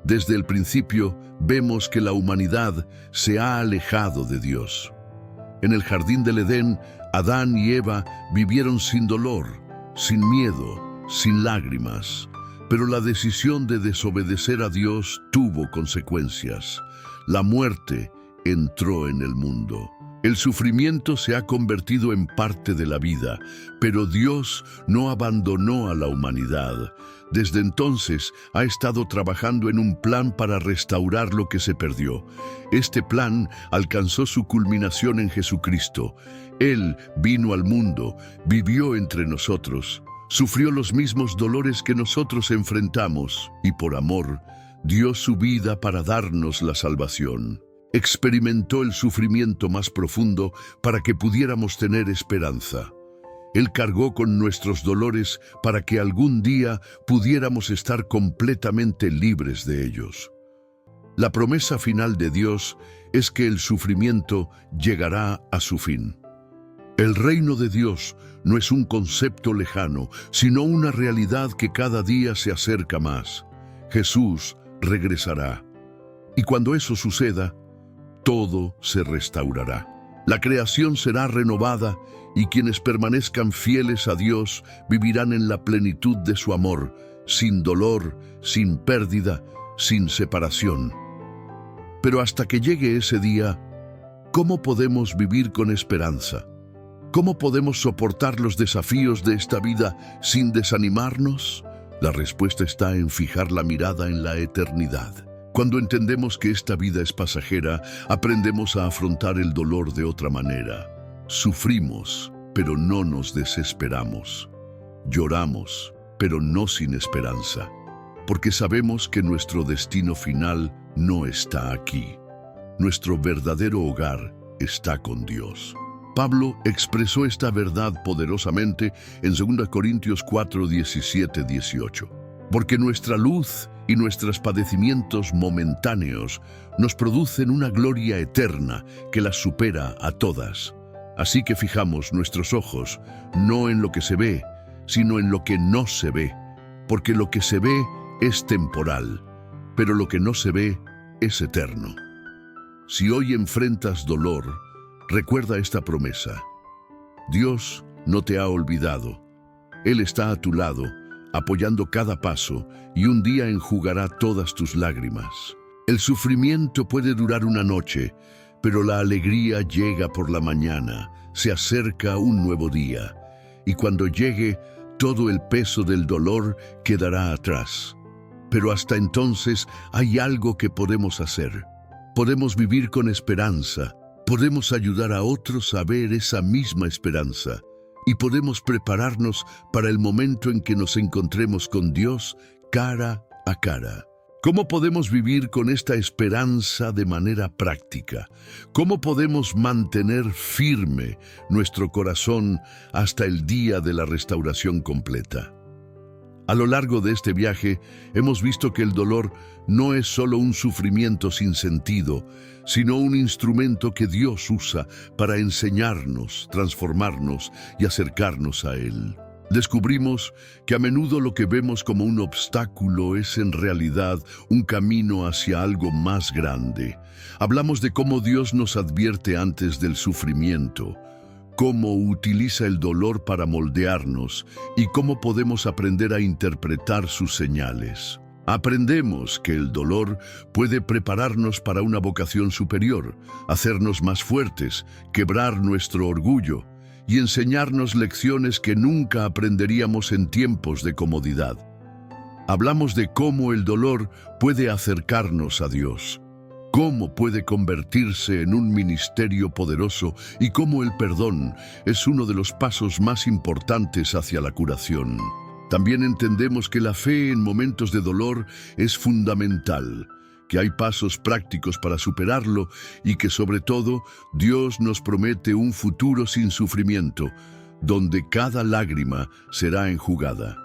Desde el principio vemos que la humanidad se ha alejado de Dios. En el jardín del Edén, Adán y Eva vivieron sin dolor, sin miedo, sin lágrimas. Pero la decisión de desobedecer a Dios tuvo consecuencias. La muerte entró en el mundo. El sufrimiento se ha convertido en parte de la vida, pero Dios no abandonó a la humanidad. Desde entonces ha estado trabajando en un plan para restaurar lo que se perdió. Este plan alcanzó su culminación en Jesucristo. Él vino al mundo, vivió entre nosotros, sufrió los mismos dolores que nosotros enfrentamos y por amor dio su vida para darnos la salvación. Experimentó el sufrimiento más profundo para que pudiéramos tener esperanza. Él cargó con nuestros dolores para que algún día pudiéramos estar completamente libres de ellos. La promesa final de Dios es que el sufrimiento llegará a su fin. El reino de Dios no es un concepto lejano, sino una realidad que cada día se acerca más. Jesús regresará. Y cuando eso suceda, todo se restaurará. La creación será renovada y quienes permanezcan fieles a Dios vivirán en la plenitud de su amor, sin dolor, sin pérdida, sin separación. Pero hasta que llegue ese día, ¿cómo podemos vivir con esperanza? ¿Cómo podemos soportar los desafíos de esta vida sin desanimarnos? La respuesta está en fijar la mirada en la eternidad. Cuando entendemos que esta vida es pasajera, aprendemos a afrontar el dolor de otra manera. Sufrimos, pero no nos desesperamos. Lloramos, pero no sin esperanza, porque sabemos que nuestro destino final no está aquí. Nuestro verdadero hogar está con Dios. Pablo expresó esta verdad poderosamente en 2 Corintios 4, 17, 18. Porque nuestra luz y nuestros padecimientos momentáneos nos producen una gloria eterna que las supera a todas. Así que fijamos nuestros ojos no en lo que se ve, sino en lo que no se ve, porque lo que se ve es temporal, pero lo que no se ve es eterno. Si hoy enfrentas dolor, recuerda esta promesa. Dios no te ha olvidado. Él está a tu lado, apoyando cada paso, y un día enjugará todas tus lágrimas. El sufrimiento puede durar una noche, pero la alegría llega por la mañana, se acerca un nuevo día, y cuando llegue, todo el peso del dolor quedará atrás. Pero hasta entonces hay algo que podemos hacer. Podemos vivir con esperanza, podemos ayudar a otros a ver esa misma esperanza, y podemos prepararnos para el momento en que nos encontremos con Dios cara a cara. ¿Cómo podemos vivir con esta esperanza de manera práctica? ¿Cómo podemos mantener firme nuestro corazón hasta el día de la restauración completa? A lo largo de este viaje hemos visto que el dolor no es solo un sufrimiento sin sentido, sino un instrumento que Dios usa para enseñarnos, transformarnos y acercarnos a Él. Descubrimos que a menudo lo que vemos como un obstáculo es en realidad un camino hacia algo más grande. Hablamos de cómo Dios nos advierte antes del sufrimiento, cómo utiliza el dolor para moldearnos y cómo podemos aprender a interpretar sus señales. Aprendemos que el dolor puede prepararnos para una vocación superior, hacernos más fuertes, quebrar nuestro orgullo y enseñarnos lecciones que nunca aprenderíamos en tiempos de comodidad. Hablamos de cómo el dolor puede acercarnos a Dios, cómo puede convertirse en un ministerio poderoso y cómo el perdón es uno de los pasos más importantes hacia la curación. También entendemos que la fe en momentos de dolor es fundamental, que hay pasos prácticos para superarlo y que sobre todo Dios nos promete un futuro sin sufrimiento, donde cada lágrima será enjugada.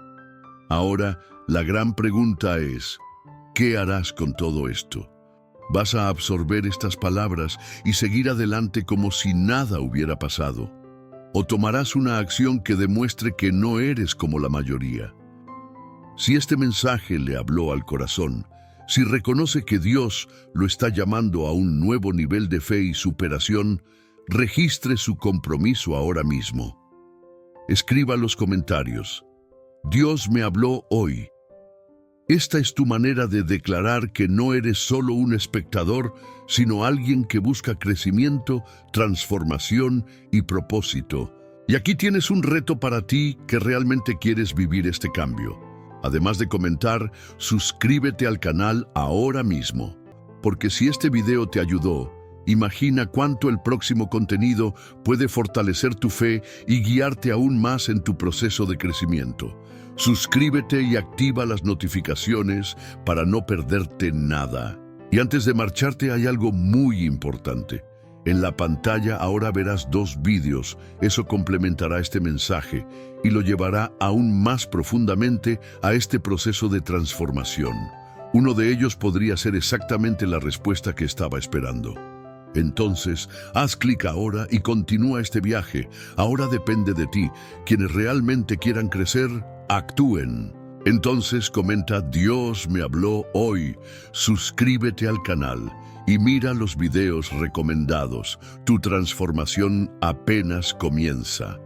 Ahora, la gran pregunta es, ¿qué harás con todo esto? ¿Vas a absorber estas palabras y seguir adelante como si nada hubiera pasado? ¿O tomarás una acción que demuestre que no eres como la mayoría? Si este mensaje le habló al corazón, si reconoce que Dios lo está llamando a un nuevo nivel de fe y superación, registre su compromiso ahora mismo. Escriba los comentarios. Dios me habló hoy. Esta es tu manera de declarar que no eres solo un espectador, sino alguien que busca crecimiento, transformación y propósito. Y aquí tienes un reto para ti que realmente quieres vivir este cambio. Además de comentar, suscríbete al canal ahora mismo, porque si este video te ayudó, imagina cuánto el próximo contenido puede fortalecer tu fe y guiarte aún más en tu proceso de crecimiento. Suscríbete y activa las notificaciones para no perderte nada. Y antes de marcharte hay algo muy importante. En la pantalla ahora verás 2 vídeos. Eso complementará este mensaje y lo llevará aún más profundamente a este proceso de transformación. Uno de ellos podría ser exactamente la respuesta que estaba esperando. Entonces, haz clic ahora y continúa este viaje. Ahora depende de ti. Quienes realmente quieran crecer, actúen. Entonces comenta, Dios me habló hoy. Suscríbete al canal y mira los videos recomendados. Tu transformación apenas comienza.